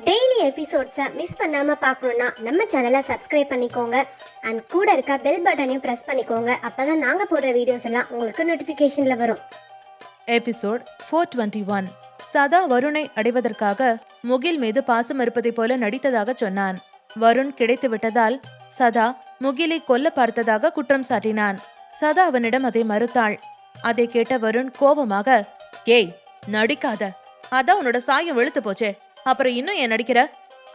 Daily எபிசோட்ஸை miss பண்ணாம பார்க்கணுன்னா நம்ம சேனலை சப்ஸ்கிரைப் பண்ணிக்கோங்க அண்ட் கூட இருக்க பெல் பட்டனையும் ப்ரெஸ் பண்ணிக்கோங்க. அப்பதான் நாங்க போடுற வீடியோஸ் எல்லாம் உங்களுக்கு நோட்டிஃபிகேஷன்ல வரும். எபிசோட் 421. சதா வருணை அடைவதற்காக முகில் மீது பாசம் இருப்பதை போல நடித்ததாக சொன்னான். வருண் கிடைத்து விட்டதால் சதா முகிலை கொல்ல பார்த்ததாக குற்றம் சாட்டினான். சதா அவனிடம் அதை மறுத்தாள். அதை கேட்ட வருண் கோபமாக, ஏய் நடிக்காத, அதான் உன்னோட சாயம் வெளுத்து போச்சே, அப்புறம் இன்னும் ஏன் நடிக்கிற?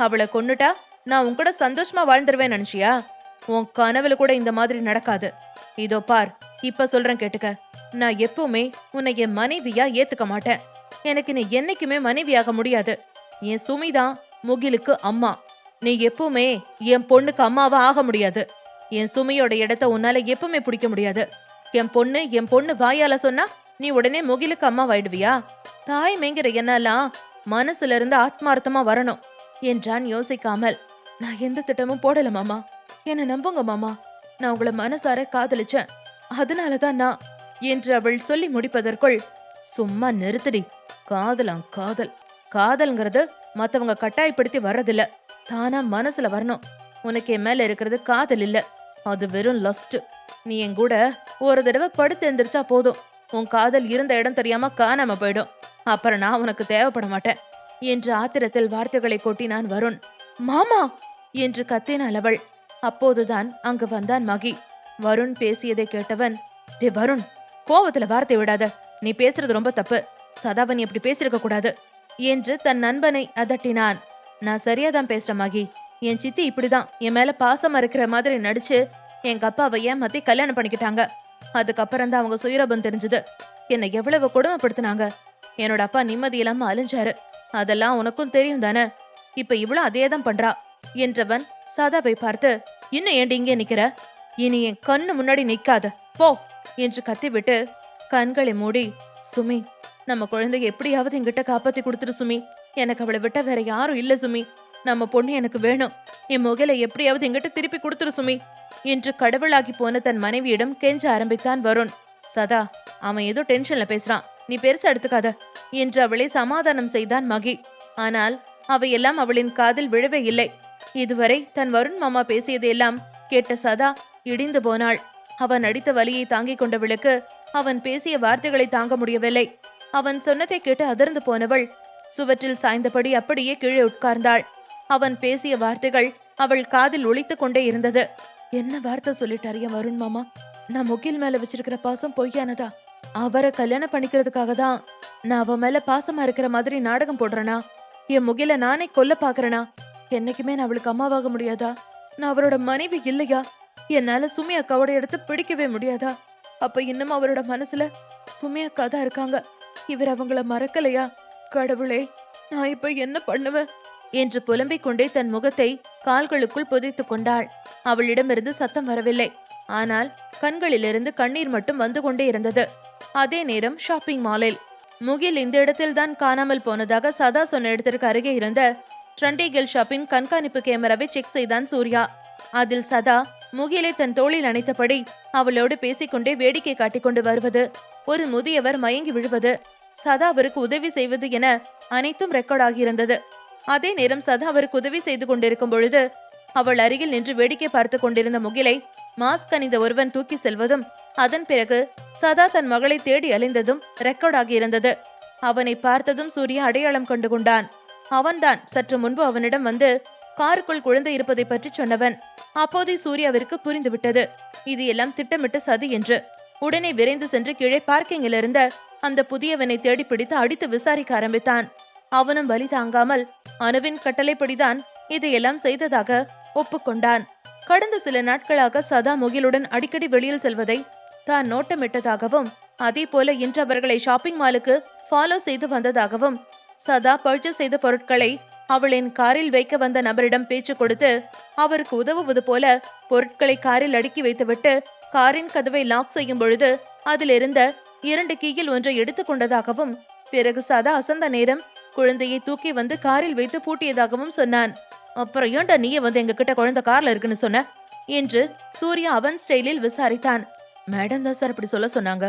அவளை கொன்னுட்டா நான் உன் கூட சந்தோஷமா வாழ்ந்துருவேன் நினைச்சியா? உன் கனவுல கூட இந்த மாதிரி நடக்காது. இதோ பார், இப்ப சொல்றேன் கேட்டுக்க. நான் எப்பவுமே உன்னை என் மனைவியா ஏத்துக்க மாட்டேன். எனக்கு நீ என்னைக்குமே மனைவியாக முடியாது. என் சுமிதான் முகிலுக்கு அம்மா. நீ எப்பவுமே என் பொண்ணுக்கு அம்மாவா ஆக முடியாது. என் சுமியோட இடத்த உன்னால எப்பவுமே பிடிக்க முடியாது. என் பொண்ணு வாயால சொன்னா நீ உடனே முகிலுக்கு அம்மாவாயிடுவியா? தாய்மைங்கிற என்னெல்லாம் மனசுல இருந்து ஆத்மார்த்தமா வரணும் என்றான் யோசிக்காமல். நான் எந்த திட்டமும் போடல மாமா, என்ன நம்புங்க மாமா. நான் உங்களை மனசார காதலிச்சேன், அதனாலதான் நான் என்று அவள் சொல்லி முடிப்பதற்குள், சும்மா நிறுத்தடி. காதல்ங்கிறது மத்தவங்க கட்டாயப்படுத்தி வர்றதில்ல, தானா மனசுல வரணும். உனக்கு என் மேல இருக்கிறது காதல் இல்ல, அது வெறும் லஸ்ட். நீ என் கூட ஒரு தடவை படுத்து எந்திரிச்சா போதும், உன் காதல் இருந்த இடம் தெரியாம காணாம போயிடும். அப்புறம் நான் உனக்கு தேவைப்பட மாட்டேன் என்று ஆத்திரத்தில் வார்த்தைகளை கொட்டினான் வருண். மாமா என்று கத்தினாள் அவள். அப்போதுதான் அங்கு வந்தான் மகி. வருண் பேசியதை கேட்டவன், டே வருண், கோவத்துல வார்த்தை விடாத, நீ பேசுறது ரொம்ப தப்பு. சதாவன் எப்படி பேசிருக்க கூடாது என்று தன் நண்பனை அதட்டினான். நான் சரியாதான் பேசுறேன் மகி. என் சித்தி இப்படிதான் என் மேல பாசமா இருக்கிற மாதிரி நடிச்சு எங்க அப்பாவை ஏமாத்தி கல்யாணம் பண்ணிக்கிட்டாங்க. அதுக்கப்புறம் தான் அவங்க சுயரபம் தெரிஞ்சது. என்னை எவ்வளவு கொடுமைப்படுத்தினாங்க. என்னோட அப்பா நிம்மதி இல்லாம அலைஞ்சாரு. அதெல்லாம் உனக்கும் தெரியும் தானே? இப்ப இவ்வளவு அதேதான் பண்றா என்றவன் சதாவை பார்த்து, இன்னும் ஏண்டி இங்கே நிக்கிற? இனி என் கண்ணு முன்னாடி நிக்காத போ என்று கத்திவிட்டு கண்களை மூடி, சுமி, நம்ம குழந்தைய எப்படியாவது என்கிட்ட காப்பாத்தி கொடுத்துரு சுமி. எனக்கு அவளை விட்ட வேற யாரும் இல்ல சுமி. நம்ம பொண்ணு எனக்கு வேணும். என் முகிலை எப்படியாவது என்கிட்ட திருப்பி கொடுத்துரு சுமி என்று கடவுளாகி போன தன் மனைவியிடம் கெஞ்ச ஆரம்பித்தான் வருண். சதா, அவன் ஏதோ டென்ஷன்ல பேசுறான், நீ பெருசா எடுத்துக்காத என்று அவளை சமாதானம் செய்தான் மகி. ஆனால் அவையெல்லாம் அவளின் காதில் விழவே இல்லை. இதுவரை தன் வருண் மாமா பேசியதையெல்லாம் கேட்ட சதா இடிந்து போனாள். அவன் அடித்த வலியை தாங்கிக் கொண்டவளுக்கு அவன் பேசிய வார்த்தைகளை தாங்க முடியவில்லை. அவன் சொன்னதை கேட்டு அதிர்ந்து போனவள் சுவற்றில் சாய்ந்தபடி அப்படியே கீழே உட்கார்ந்தாள். அவன் பேசிய வார்த்தைகள் அவள் காதில் ஒலித்துக் கொண்டே இருந்தது. என்ன வார்த்தை சொல்லிட்டாரியா வருண் மாமா? நான் முகில் மேல வச்சிருக்கிற பாசம் பொய்யானதா? அவரை கல்யாணம் பண்ணிக்கிறதுக்காக தான் நான் அவ மேல பாசமா இருக்கிற மாதிரி நாடகம் போடுறேனா? என் முகில நானே கொல்ல பாக்குறேனா? என்னைக்குமே நான் அவளுக்கு அம்மாவாக முடியாதா? நான் அவரோட மனைவி இல்லையா? என்னால சுமி அக்காவோட எடுத்து பிடிக்கவே முடியாதா? அப்ப இன்னும் அவரோட மனசுல சுமி அக்கா தான் இருக்காங்க. இவர் அவங்கள மறக்கலையா? கடவுளே, நான் இப்ப என்ன பண்ணுவேன் என்று புலம்பிக் கொண்டே தன் முகத்தை கால்களுக்குள் புதைத்துக் கொண்டாள். அவளிடமிருந்து சத்தம் வரவில்லை. ஆனால் கண்களிலிருந்து கண்ணீர் மட்டும் வந்து கொண்டே இருந்தது. அதே நேரம் ஷாப்பிங் மாலில் முகில் இந்த இடத்தில்தான் காணாமல் போனதாக சதா சொன்ன இடத்திற்கு அருகே இருந்த ட்ரெண்டிகல் ஷாப்பின் கண்காணிப்பு கேமராவை செக் செய்தான் சூர்யா. அதில் சதா முகிலை தன் தோளில் அணைத்தபடி அவளோடு பேசிக்கொண்டே வேடிக்கை காட்டிக்கொண்டு வருவது, ஒரு முதியவர் மயங்கி விழுவது, சதா அவருக்கு உதவி செய்வது என அனைத்தும் ரெக்கார்ட் ஆகியிருந்தது. அதே நேரம் சதா அவருக்கு உதவி செய்து கொண்டிருக்கும் பொழுது அவள் அருகில் நின்று வேடிக்கை பார்த்து கொண்டிருந்த முகிலை மாஸ்க் அணிந்த ஒருவன் தூக்கி செல்வதும், அதன் பிறகு சதா தன் மகளை தேடி அலைந்ததும் ரெக்கார்ட் ஆகியிருந்தது. அவனை பார்த்ததும் சூர்யா அடையாளம் கண்டு கொண்டான். அவன்தான் சற்று முன்பு அவனிடம் வந்து காருக்குள் குழந்தை இருப்பதை பற்றி சொன்னவன். அப்போதே சூர்யாவிற்கு புரிந்துவிட்டது, இது எல்லாம் திட்டமிட்டு சதி என்று. உடனே விரைந்து சென்று கீழே பார்க்கிங்கில் இருந்த அந்த புதியவனை தேடி பிடித்து அடித்து விசாரிக்க ஆரம்பித்தான். அவனும் வலி தாங்காமல் அனுவின் கட்டளைப்படிதான் இதையெல்லாம் செய்ததாக ஒப்புக்கொண்டான். கடந்த சில நாட்களாக சதா முகிலுடன் அடிக்கடி வெளியில் செல்வதை தான் நோட்டமிட்டதாகவும், அதே போல இன்று அவர்களை ஷாப்பிங் மாலுக்கு ஃபாலோ செய்து வந்ததாகவும், சதா பர்ச்சேஸ் செய்த பொருட்களை அவளின் காரில் வைக்க வந்த நபரிடம் பேச்சு கொடுத்து அவருக்கு உதவுவது போல பொருட்களை காரில் அடுக்கி வைத்துவிட்டு காரின் கதவை லாக் செய்யும் பொழுது அதிலிருந்த 2 கீயில் ஒன்றை எடுத்துக் கொண்டதாகவும், பிறகு சதா அசந்த நேரம் குழந்தையை தூக்கி வந்து காரில் வைத்து பூட்டியதாகவும் சொன்னான். அப்புறம் ஏன்டா நீயே வந்து எங்க கிட்ட குழந்தை கார்ல இருக்குன்னு சொன்ன என்று சூர்யா அவன் ஸ்டைலில் விசாரித்தான். மேடம் தான் சார் அப்படி சொல்ல சொன்னாங்க.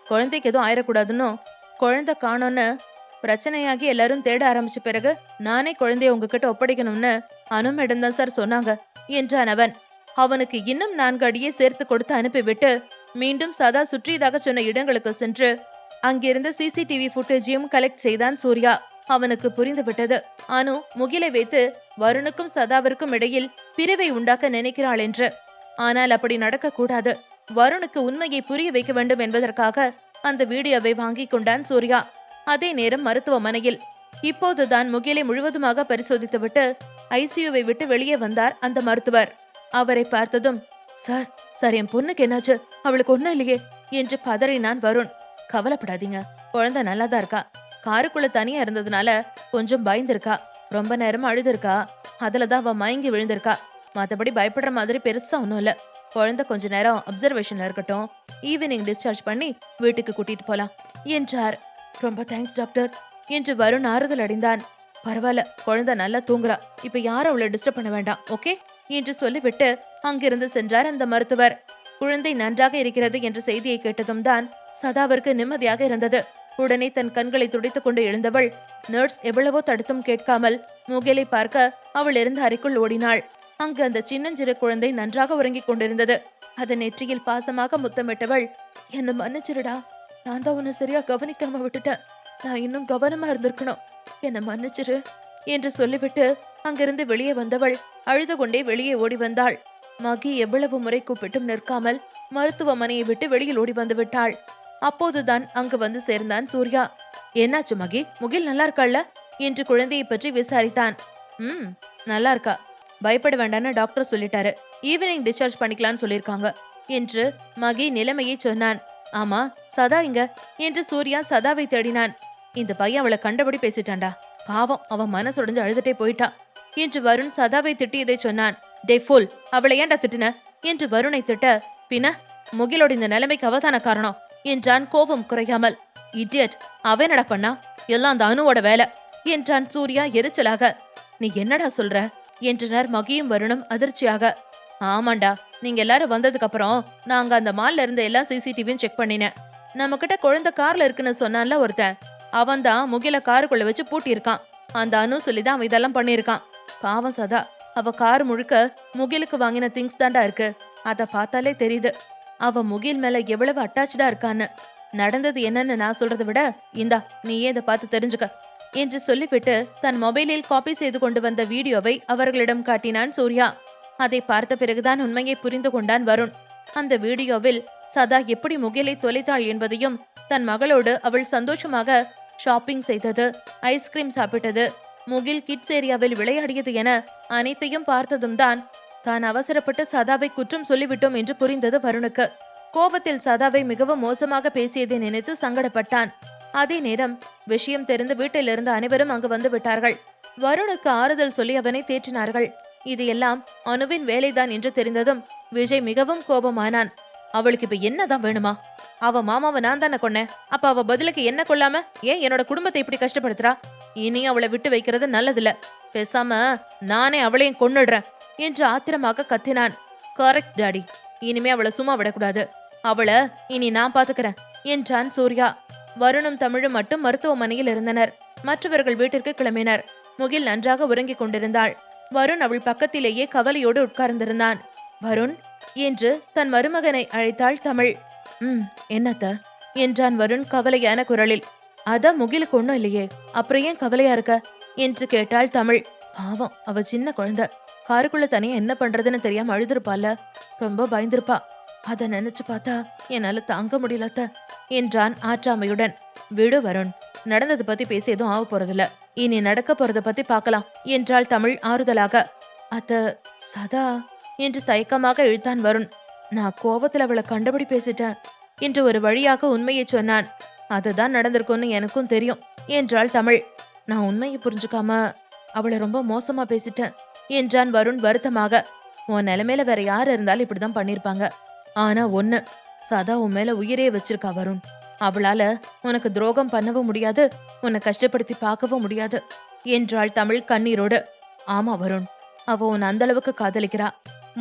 குழந்தைக்கு எதுவும் ஆயிடக்கூடாதுன்னு குழந்தை காணோன்னு பிரச்சனையாகி எல்லாரும் தேட ஆரம்பிச்ச பிறகு நானே குழந்தைய உங்ககிட்ட ஒப்படைக்கணும்னு அனுமிடம் தான் சார் சொன்னாங்க என்றான் அவன். அவனுக்கு இன்னும் 4 அடியை சேர்த்து கொடுத்து அனுப்பிவிட்டு மீண்டும் சதா சுற்றியதாக சொன்ன இடங்களுக்கு சென்று அங்கிருந்த சிசிடிவி ஃபுட்டேஜையும் கலெக்ட் செய்தான் சூர்யா. அவனுக்கு புரிந்துவிட்டது, அனு முகிலை வைத்து வருணுக்கும் சதாவிற்கும் இடையில் பிரிவை உண்டாக்க நினைக்கிறாள் என்று. ஆனால் அப்படி நடக்க கூடாது. வருணுக்கு உண்மையை புரிய வைக்க வேண்டும் என்பதற்காக அந்த வீடியோவை வாங்கி கொண்டான் சூர்யா. அதே நேரம் மருத்துவமனையில் இப்போதுதான் முகிலை முழுவதுமாக பரிசோதித்துவிட்டு ஐசியூவை விட்டு வெளியே வந்தார் அந்த மருத்துவர். அவரை பார்த்ததும், சார் சார் என் பொண்ணுக்கு என்னாச்சு, அவளுக்கு ஒண்ணும் இல்லையே என்று பதறினான் வருண். கவலைப்படாதீங்க, குழந்தை நல்லாதான் இருக்கா. காருக்குள்ள தனியா இருந்ததுனால கொஞ்சம் பயந்திருக்கா, ரொம்ப நேரம் அழுதுருக்கா, அதுலதான் அவ மயங்கி விழுந்திருக்கா. மத்தபடி பயப்படுற மாதிரி பெருசா ஒன்னும் இல்ல. குழந்தை கொஞ்ச நேரம் அப்சர்வேஷன்ல இருக்கட்டும், ஈவினிங் டிஸ்சார்ஜ் பண்ணி வீட்டுக்கு கூட்டிட்டு போலாம் என்றார். ரொம்ப தேங்க்ஸ் டாக்டர் என்று வருண் ஆறுதல் அடைந்தான். பரவாயில்ல, குழந்தை நல்லா தூங்குறா, இப்ப யாரும் அவளை டிஸ்டர்ப் பண்ண வேண்டாம், ஓகே என்று சொல்லிவிட்டு அங்கிருந்து சென்றார் அந்த மருத்துவர். குழந்தை நன்றாக இருக்கிறது என்ற செய்தியை கேட்டதும் தான் சதாவிற்கு நிம்மதியாக இருந்தது. உடனே தன் கண்களை துடைத்துக் கொண்டு எழுந்தவள் நர்ஸ் எவ்வளவோ தடுத்தும் கேட்காமல் முகிலை பார்க்க அவள் இருந்த அறைக்குள் ஓடினாள். அங்கு அந்த சின்னஞ்சிறு குழந்தை நன்றாக உறங்கிக் கொண்டிருந்தது. அதன் நெற்றியில் பாசமாக முத்தமிட்டவள், என்ன மன்னிச்சிருடா, நான் தான் உன்னை சரியா கவனிக்காம விட்டுட்டேன், நான் இன்னும் கவனமா இருந்திருக்கணும், என்ன மன்னிச்சிரு என்று சொல்லிவிட்டு அங்கிருந்து வெளியே வந்தவள் அழுது கொண்டே வெளியே ஓடி வந்தாள். மகி எவ்வளவு முறை கூப்பிட்டும் நிற்காமல் மருத்துவமனையை விட்டு வெளியில் ஓடி வந்து விட்டாள். அப்போதுதான் அங்கு வந்து சேர்ந்தான் சூர்யா. என்னாச்சு மகி, முகில் நல்லா இருக்காள்ல என்று குழந்தையை பற்றி விசாரித்தான். நல்லா இருக்கா, பயப்பட வேண்டான்னு டாக்டர் சொல்லிட்டாரு, ஈவினிங் டிஸ்சார்ஜ் பண்ணிக்கலாம்னு சொல்லிருக்காங்க என்று மகி நிலைமையை சொன்னான். ஆமா சதா இங்க என்று சூர்யா சதாவை தேடினான். இந்த பையன் அவளை கண்டபடி பேசிட்டான்டா, பாவம் அவன் மனசுடைஞ்சு அழுதுட்டே போயிட்டா என்று வருண் சதாவை திட்டியதை சொன்னான். டே ஃபுல், அவளை ஏன்டா திட்டின என்று வருணை திட்ட, பின்ன முகிலோட இந்த நிலைமைக்கு அவதான காரணம் என்றான் கோபம் குறையாமல். இடியட், அவன் என்னடா பண்ணா, எல்லாம் அந்த அனுவோட வேலை என்றான் சூர்யா எரிச்சலாக. நீ என்னடா சொல்ற என்றனர் மகியும் வருணும் அதிர்ச்சியாக. ஆமாண்டா, நீங்க எல்லாரும் வந்ததுக்கு அப்புறம் நாங்க அந்த மால்ல இருந்த எல்லா சிசிடிவியும் செக் பண்ணினேன். நம்ம கிட்ட குழந்தை கார்ல இருக்குன்னு சொன்னான்ல ஒருத்தன், அவன் தான் முகில காருக்குள்ள வச்சு பூட்டி இருக்கான். அந்த அனு சொல்லிதான் அவன் இதெல்லாம் பண்ணிருக்கான். பாவம் சதா, அவ கார் முழுக்க முகிலுக்கு வாங்கின திங்ஸ் தாண்டா இருக்கு. அத பார்த்தாலே தெரியுது அவ முகில் மேல எவ்வளவு அட்டாச்சா இருக்கான்னு. நடந்தது என்னன்னு நான் சொல்றதை விட இந்தா நீயே இதை பார்த்து தெரிஞ்சுக்க என்று சொல்லிவிட்டு தன் மொபைலில் காப்பி செய்து கொண்டு வந்த வீடியோவை அவர்களிடம் காட்டினான் சூர்யா. அதை பார்த்த பிறகுதான் உண்மையை புரிந்து கொண்டான் வருண். அந்த வீடியோவில் சதா எப்படி முகிலை தொலைத்தாள் என்பதையும், தன் மகளோடு அவள் சந்தோஷமாக ஷாப்பிங் செய்தது, ஐஸ்கிரீம் சாப்பிட்டது, முகில் கிட்ஸ் ஏரியாவில் விளையாடியது என அனைத்தையும் பார்த்ததும் தான் அவசரப்பட்டு சதாவை குற்றம் சொல்லிவிட்டோம் என்று புரிந்தது வருணுக்கு. கோபத்தில் சதாவை மிகவும் மோசமாக பேசியதை நினைத்து சங்கடப்பட்டான். அதே நேரம் விஷயம் தெரிந்து வீட்டிலிருந்து அனைவரும் அங்கு வந்து விட்டார்கள். வருணுக்கு ஆறுதல் சொல்லி அவனை தேற்றினார்கள். இது எல்லாம் அனுவின் வேலைதான் என்று தெரிந்ததும் விஜய் மிகவும் கோபமானான். அவளுக்கு இப்ப என்னதான் வேணுமா? அவ மாமாவை நான் தானே கொன்னேன், அப்ப அவ பதிலுக்கு என்ன கொள்ளாம ஏன் என்னோட குடும்பத்தை இப்படி கஷ்டப்படுத்துறா? இனி அவளை விட்டு வைக்கிறது நல்லதில்ல, பேசாம நானே அவளையும் கொன்னுடுறேன் என்று ஆத்திரமாக கத்தினான். கரெக்ட் டாடி, இனிமே அவளை சும்மா விடக்கூடாது, அவளை இனி நான் பாத்துக்கிறேன் என்றான் சூர்யா. வருணும் தமிழும் மட்டும் மருத்துவமனையில் இருந்தனர். மற்றவர்கள் வீட்டிற்கு கிளம்பினர். முகில் நன்றாக உறங்கிக் கொண்டிருந்தாள். வருண் அவள் பக்கத்திலேயே கவலையோடு உட்கார்ந்திருந்தான். வருண் என்று தன் மருமகனை அழைத்தாள் தமிழ். என்னத்த என்றான் வருண் கவலையான குரலில். அதான் முகிலுக்கு ஒண்ணும் இல்லையே, அப்புறம் ஏன் கவலையா இருக்க என்று கேட்டாள் தமிழ். பாவம், அவ சின்ன குழந்தை, காருக்குள்ள தனியா என்ன பண்றதுன்னு தெரியாம அழுதுருப்பால, ரொம்ப பயந்திருப்பா. அத நினைச்சு பார்த்தா என்னால தாங்க முடியலத்த என்றான் ஆற்றாமையுடன். விடு வருண், நடந்தது பத்தி பேசி எதுவும் ஆக போறதில்ல, இனி நடக்க போறத பத்தி பார்க்கலாம் என்றாள் தமிழ் ஆறுதலாக. அத்த சதா என்று தயக்கமாக இழுத்தான் வருண். நான் கோவத்துல அவளை கண்டபடி பேசிட்டேன் என்று ஒரு வழியாக உண்மையை சொன்னான். அதுதான் நடந்திருக்கும்னு எனக்கும் தெரியும் என்றாள் தமிழ். நான் உண்மையை புரிஞ்சுக்காம அவளை ரொம்ப மோசமா பேசிட்டேன் என்றான் வருண் வருத்தமாக. உன் நிலைமையில வேற யாரு இருந்தாலும் இப்படிதான் பண்ணிருப்பாங்க. ஆனா ஒண்ணு, சதா உன் மேல உயிரே வச்சிருக்கா வருண். அவளால உனக்கு துரோகம் பண்ணவும் முடியாது, உன்னை கஷ்டப்படுத்தி பார்க்கவும் முடியாது என்றாள் தமிழ் கண்ணீரோடு. ஆமா வருண், அவ உன்னை அந்த அளவுக்கு காதலிக்கிறா.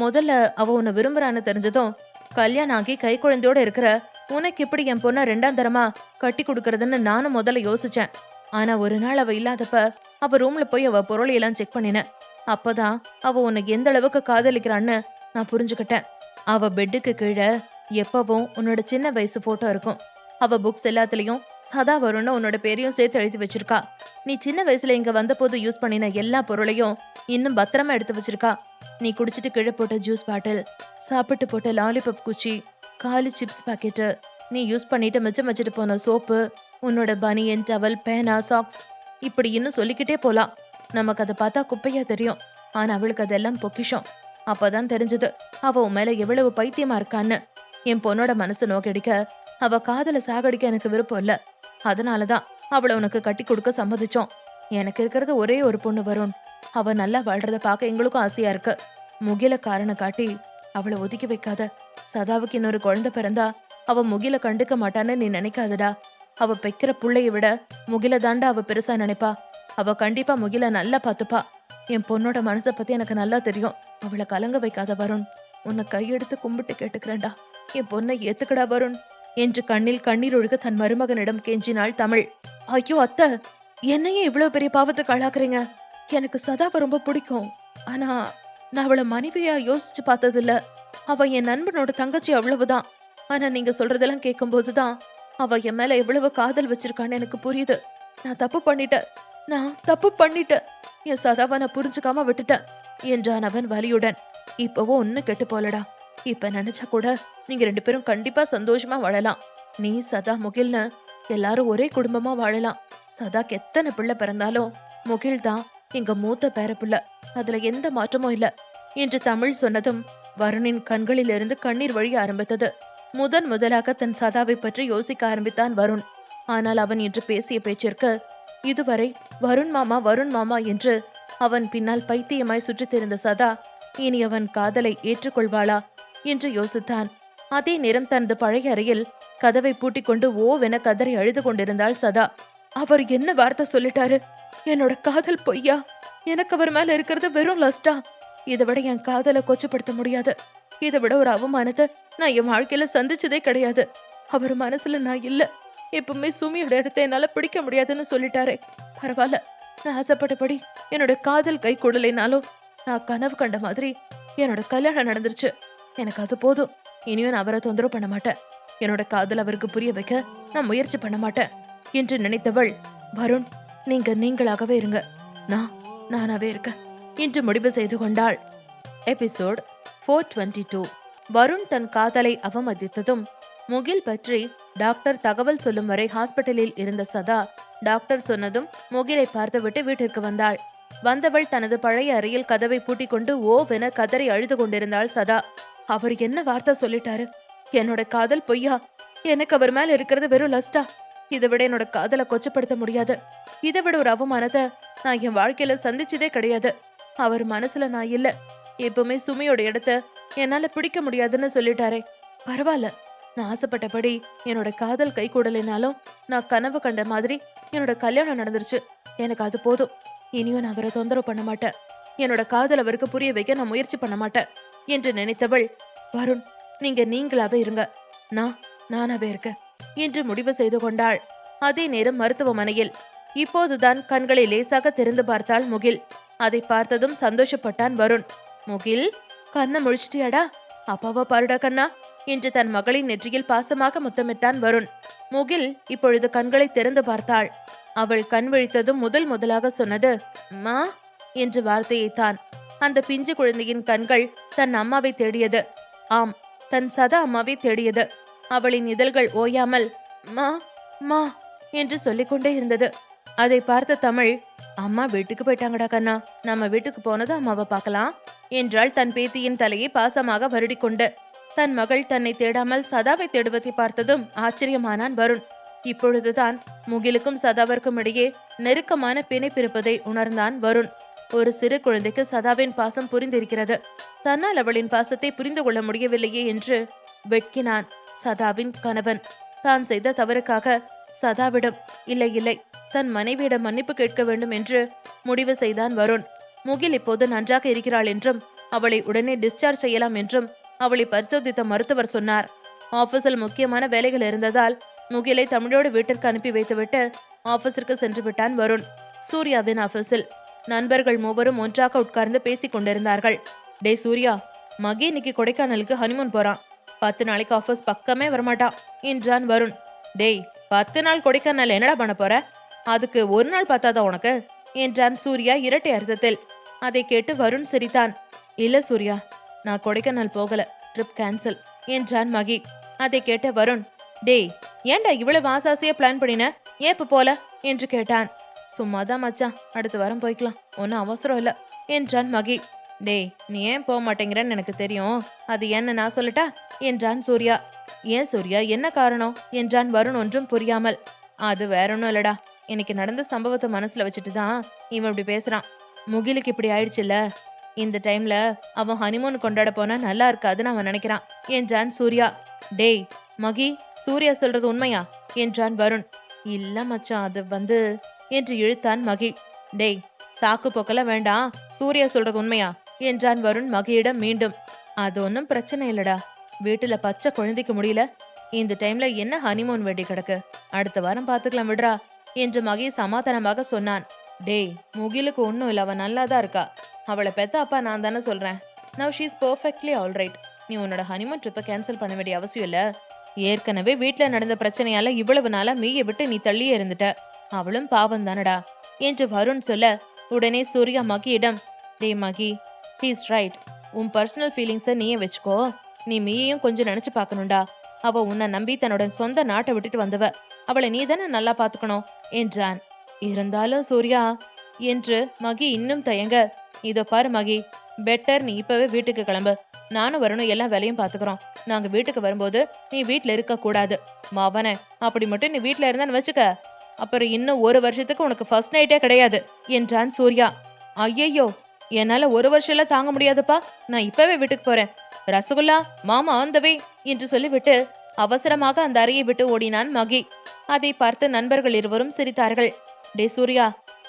முதல்ல அவ உன்னை விரும்புறான்னு தெரிஞ்சதும் கல்யாணம் ஆகி கை குழந்தையோட இருக்கிற உனக்கு எப்படி என் பொண்ண 2ஆம் தரமா கட்டி கொடுக்கறதுன்னு நானும் முதல்ல யோசிச்சேன். ஆனா ஒரு நாள் அவ இல்லாதப்ப அவ ரூம்ல போய் அவ பொருளையெல்லாம் செக் பண்ணினேன். அப்பதான் அவ உன்னை எந்த அளவுக்கு காதலிக்கிறான்னு நான் புரிஞ்சுக்கிட்டேன். அவ பெட்டுக்கு கீழே எப்பவும் உன்னோட சின்ன வயசு போட்டோ இருக்கும். அவ புக்ஸ் எல்லாத்துலயும் சதா வரும்னு உன்னோட பேரையும் சேர்த்து எழுதி வச்சிருக்கா. நீ சின்ன வயசுல இங்க வந்தபோது யூஸ் பண்ணின எல்லா பொருளையும் இன்னும் பத்திரமா எடுத்து வச்சிருக்கா. நீ குடிச்சிட்டு கீழே போட்ட ஜூஸ் பாட்டில், சாப்பிட்டு போட்ட லாலிபப் குச்சி, காலி சிப்ஸ் பாக்கெட்டு, நீ யூஸ் பண்ணிட்டு மிச்சம் வச்சுட்டு போன சோப்பு, உன்னோட பனியன், டவல், பேனா, சாக்ஸ், இப்படி இன்னும் சொல்லிக்கிட்டே போலாம். நமக்கு அதை பார்த்தா குப்பையா தெரியும். ஆனா அவளுக்கு அதெல்லாம் பொக்கிஷம். அப்பதான் தெரிஞ்சது அவ உன் மேல எவ்வளவு பைத்தியமா இருக்கான்னு. என் பொண்ணோட மனசு நோக்கடிக்க, அவ காதல சாகடிக்க எனக்கு விருப்பம் இல்ல. அதனாலதான் அவளை உனக்கு கட்டி கொடுக்க சம்மதிச்சோம். எனக்கு இருக்கிறது ஒரே ஒரு பொண்ணு வருண். அவ நல்லா வாழ்றத பார்க்க எங்களுக்கும் ஆசையா இருக்கு. முகில காரணம் காட்டி அவளை ஒதுக்கி வைக்காத. சதாவுக்கு இன்னொரு குழந்தை பிறந்தா அவ முகில கண்டுக்க மாட்டான்னு நீ நினைக்காதடா. அவ பெக்கிற புள்ளைய விட முகில தாண்டா அவ பெருசா நினைப்பா. அவ கண்டிப்பா முகில நல்லா பாத்துப்பா. என் பொண்ணோட மனசை பத்தி எனக்கு நல்லா தெரியும். அவளை கலங்க வைக்காத வருண். உன்னை கையெடுத்து கும்பிட்டு கேட்டுக்கிறேன்டா. என் பொண்ணை ஏத்துக்கடா வருண் என்று கண்ணில் கண்ணீர் ஒழுக தன் மருமகனிடம் கெஞ்சினாள் தமிழ். ஐயோ அத்தை, என்னையே இவ்வளவு பெரிய பாவத்துக்கு ஆளாக்குறீங்க. எனக்கு சதாவை ரொம்ப பிடிக்கும். ஆனா நான் அவளை மனைவியா யோசிச்சு பார்த்ததில்ல. அவ என் நண்பனோட தங்கச்சி, அவ்வளவுதான். ஆனா நீங்க சொல்றதெல்லாம் கேட்கும் போதுதான் அவ என் மேல எவ்வளவு காதல் வச்சிருக்கான்னு எனக்கு புரியுது. நான் தப்பு பண்ணிட்டேன். என் சதாவை நான் புரிஞ்சுக்காம விட்டுட்டேன் என்றான் அவன் வலியுடன். இப்பவும் ஒன்னும் கெட்டு போலடா. இப்ப நினைச்சா கூட நீங்க 2 பேரும் கண்டிப்பா சந்தோஷமா வாழலாம். நீ சதா முகில்னு எல்லாரும் ஒரே குடும்பமா வாழலாம். சதாக்கு எத்தனை பிள்ளை பிறந்தாலும் முகில் தான் எங்க மூத்த பேரப்புள்ள. அதுல எந்த மாற்றமும் இல்ல என்று தமிழ் சொன்னதும் வருணின் கண்களிலிருந்து கண்ணீர் வழிய ஆரம்பித்தது. முதலாக தன் சதாவை பற்றி யோசிக்க ஆரம்பித்தான் வருண். ஆனால் அவன் இன்று பேசிய பேச்சிற்கு இதுவரை வருண் மாமா என்று அவன் பின்னால் பைத்தியமாய் சுற்றித் திரிந்த சதா இனி அவன் காதலை ஏற்றுக்கொள்வாளா என்று யோசித்தான். அதே நேரம் தனது பழைய அறையில் கதவை பூட்டிக் கொண்டு ஓவென கதறி அழுது கொண்டிருந்தாள் சதா. அவர் என்ன வார்த்தை சொல்லிட்டாரு? என்னோட காதல் பொய்யா? எனக்கு அவர் மேல இருக்கிறது வெறும் லஸ்டா? இதை விட என் காதலை கொச்சப்படுத்த முடியாது. இதை விட ஒரு அவமானத்தை நான் என் வாழ்க்கையில சந்திச்சதே கிடையாது. அவர் மனசுல நான் இல்ல. எப்பவுமே சுமியோட இடத்தை என்னால பிடிக்க முடியாதுன்னு சொல்லிட்டாரே. பரவாயில்ல, நான் ஆசைப்பட்டபடி என்னோட காதல் கை கூடலைனாலும் நான் கனவு கண்ட மாதிரி என்னோட கல்யாணம் நடந்துருச்சு. எனக்கு அது போதும். இனியும் நான் அவரை தொந்தரவு பண்ண மாட்டேன். என்னோட காதல் அவருக்கு புரிய வைக்க நான் முயற்சி பண்ண மாட்டேன் என்று நினைத்தவள், வருண், நீங்களாகவே இருங்க, நானாவே இருக்க என்று முடிவு செய்து கொண்டாள். எபிசோட் 422. வருண் தன் காதலை அவமதித்ததும் முகில் பற்றி டாக்டர் தகவல் சொல்லும் வரை ஹாஸ்பிட்டலில் இருந்த சதா டாக்டர் சொன்னதும் முகிலை பார்த்துவிட்டு வீட்டிற்கு வந்தாள். வந்தவள் தனது பழைய அறையில் கதவை பூட்டிக் கொண்டு ஓவென கதறி அழுது கொண்டிருந்தாள் சதா. அவர் என்ன வார்த்தை சொல்லிட்டாரு? என்னோட காதல் பொய்யா? எனக்கு அவர் மேல இருக்கிறது வெறும் லஸ்டா? இதை விட என்னோட காதலை கொச்சப்படுத்த முடியாது. இதை விட ஒரு அவமானத்தை நான் என் வாழ்க்கையில சந்திச்சதே கிடையாது. அவர் மனசுல நான் இல்ல. எப்பவுமே சுமியோட இடத்த என்னால பிடிக்க முடியாதுன்னு சொல்லிட்டாரே. பரவாயில்ல, நான் ஆசைப்பட்டபடி என்னோட காதல் கை கூடலைனாலும் நான் கனவு கண்ட மாதிரி என்னோட கல்யாணம் நடந்துருச்சு. எனக்கு அது போதும். இனியும் நான் அவரை தொந்தரவு பண்ண மாட்டேன். என்னோட காதல் அவருக்கு புரிய வைக்க நான் முயற்சி பண்ண மாட்டேன் என்று நினைத்தவள், வருண், நீங்களாவே இருங்க, நானாவே இருக்க என்று முடிவு செய்து கொண்டாள். அதே நேரம் மருத்துவமனையில் இப்போதுதான் கண்களை லேசாக திறந்து பார்த்தாள் முகில். அதை பார்த்ததும் சந்தோஷப்பட்டான் வருண். முகில், கண்ணை முழிச்சிட்டியாடா? அப்பாவா பாருடா கண்ணா என்று தன் மகளின் நெற்றியில் பாசமாக முத்தமிட்டான் வருண். முகில் இப்பொழுது கண்களை திறந்து பார்த்தாள். அவள் கண் விழித்ததும் முதலாக சொன்னது மா என்ற வார்த்தையைத்தான். அந்த பிஞ்சு குழந்தையின் கண்கள் தன் அம்மாவை தேடியது. ஆம், தன் சதா அம்மாவை தேடியது. அவளின் இதழ்கள் ஓயாமல் மா மா என்று சொல்லிக்கொண்டே இருந்தது. அதை பார்த்த தமிழ், அம்மா வீட்டுக்கு போயிட்டாங்கடா கண்ணா, நம்ம வீட்டுக்கு போனது அம்மாவை பார்க்கலாம் என்றாள் தன் பேத்தியின் தலையை பாசமாக வருடிக்கொண்டு. தன் மகள் தன்னை தேடாமல் சதாவை தேடுவதை பார்த்ததும் ஆச்சரியமானான் வருண். இப்பொழுதுதான் முகிலுக்கும் சதாவிற்கும் இடையே நெருக்கமான பிணைப்பிருப்பதை உணர்ந்தான் வருண். ஒரு சிறு குழந்தைக்கு சதாவின் பாசம் புரிந்திருக்கிறது. தன்னால் அவளின் பாசத்தை புரிந்து கொள்ள முடியவில்லையே என்று வெட்கினான் சதாவின் கணவன். தான் செய்த தவறுக்காக சதாவிடம் இல்லை தன் மனைவியிடம் மன்னிப்பு கேட்க வேண்டும் என்று முடிவு செய்தான் வருண். முகில் இப்போது நன்றாக இருக்கிறாள் என்றும் அவளை உடனே டிஸ்சார்ஜ் செய்யலாம் என்றும் அவளை பரிசோதித்த மருத்துவர் சொன்னார். ஆபீஸில் முக்கியமான வேலைகள் இருந்ததால் முகிலை தமிழோடு வீட்டிற்கு அனுப்பி வைத்துவிட்டு ஆபீஸிற்கு சென்று விட்டான் வருண். சூர்யாவின் ஆபீஸில் நண்பர்கள் மூவரும் ஒன்றாக உட்கார்ந்து பேசிக் கொண்டிருந்தார்கள். டே சூர்யா, மகி இன்னைக்கு கொடைக்கானலுக்கு ஹனிமூன் போறான். 10 நாளைக்கு ஆபீஸ் பக்கமே வரமாட்டான் என்றான் வருண். டேய், 10 நாள் கொடைக்கானல் என்னடா பண்ண போற? அதுக்கு ஒரு நாள் பார்த்தாதா உனக்கு என்றான் சூர்யா இரட்டை அர்த்தத்தில். அதை கேட்டு வருண் சிரித்தான். இல்ல சூர்யா, நான் கொடைக்கானல் போகல, ட்ரிப் கேன்சல் என்றான் மகி. அதை கேட்ட வருண், டேய் ஏன்டா இவ்வளவு ஆசாசியா பிளான் பண்ணின, ஏன் இப்ப போல என்று கேட்டான். சும்மாதான் மச்சான், அடுத்த வாரம் போய்க்கலாம், ஒன்னும் அவசரம் இல்ல என்றான் மகி. டேய், நீ ஏன் போக மாட்டேங்கிறன்னு எனக்கு தெரியும், அது என்ன நான் சொல்லட்டா என்றான் சூர்யா. ஏன் சூர்யா, என்ன காரணம் என்றான் வருண் ஒன்றும் புரியாமல். அது வேற ஒன்னும் இல்லடா, இன்னைக்கு நடந்த சம்பவத்தை மனசுல வச்சுட்டு தான் இவன் இப்படி பேசுறான். முகிலுக்கு இப்படி ஆயிடுச்சுல்ல, இந்த டைம்ல அவன் ஹனிமூன் கொண்டாட போனா நல்லா இருக்காதுன்னு அவன் நினைக்கிறான் என்றான் சூர்யா. டேய் மகி, சூர்யா சொல்றது உண்மையா என்றான் வருண். இல்ல மச்சான், அது என்று இழுத்தான் மகி. டேய், சாக்கு போக்கல வேண்டாம், சூர்யா சொல்றது உண்மையா என்றான் வருண் மகியிடம் மீண்டும். அது ஒன்னும் பிரச்சனை இல்லடா, வீட்டுல பச்சை குழந்தைக்கு முடியல, இந்த டைம்ல என்ன ஹனிமூன் வெடி கிடக்கு, அடுத்த வாரம் பாத்துக்கலாம் விடுறா என்று மகி சமாதானமாக சொன்னான். டேய், முகிலுக்கு ஒன்னும் இல்ல, அவன் நல்லாதான் இருக்கா, அவளை பெத்த அப்பா நான் தானே சொல்றேன். Now she is perfectly alright. நீ உன்னோட ஹனிமூன் ட்ரிப்பை கேன்சல் பண்ண வேண்டிய அவசியம் இல்ல. ஏற்கனவே வீட்டுல நடந்த பிரச்சனையால இவ்வளவு நாளா மீய விட்டு நீ தள்ளியே இருந்துட்ட, அவளும் பாவம் தானடா என்று வருண் சொல்ல, உடனே சூர்யா மகியிடம், டே மகி, ஹீஸ் ரைட், உன் பர்சனல் ஃபீலிங்ஸை நீயே வச்சுக்கோ, நீ மீயையும் கொஞ்சம் நினைச்சு பார்க்கணும்டா. அவ உன்னை நம்பி தன்னோட சொந்த நாட்டை விட்டுட்டு வந்தவ, அவளை நீ தானே நல்லா பாத்துக்கணும் என்றான். இருந்தாலும் சூர்யா என்று மகி இன்னும் தயங்க. இதோ பாரு மகி, பெட்டர் நீ இப்பவே வீட்டுக்கு கிளம்பு, நானும் வரணும், எல்லா வேலையும் பாத்துக்கிறோம். நாங்க வீட்டுக்கு வரும்போது நீ வீட்டுல இருக்க கூடாது. மாவன, அப்படி மட்டும் நீ வீட்டுல இருந்தான்னு வச்சுக்க, அப்புறம் இன்னும் 1 வருஷத்துக்கு உனக்கு ஃபர்ஸ்ட் நைட்டே கிடையாது என்றான் சூர்யா. ஐயையோ, என்னால 1 வருஷம் எல்லாம் தாங்க முடியாதுப்பா, நான் இப்பவே வீட்டுக்கு போறேன். ரசகுல்லா, மாமா ஆன் த வே என்று சொல்லிவிட்டு அவசரமாக அந்த அறையை விட்டு ஓடினான் மகி. அதை பார்த்து நண்பர்கள் இருவரும் சிரித்தார்கள். டே சூர்யா,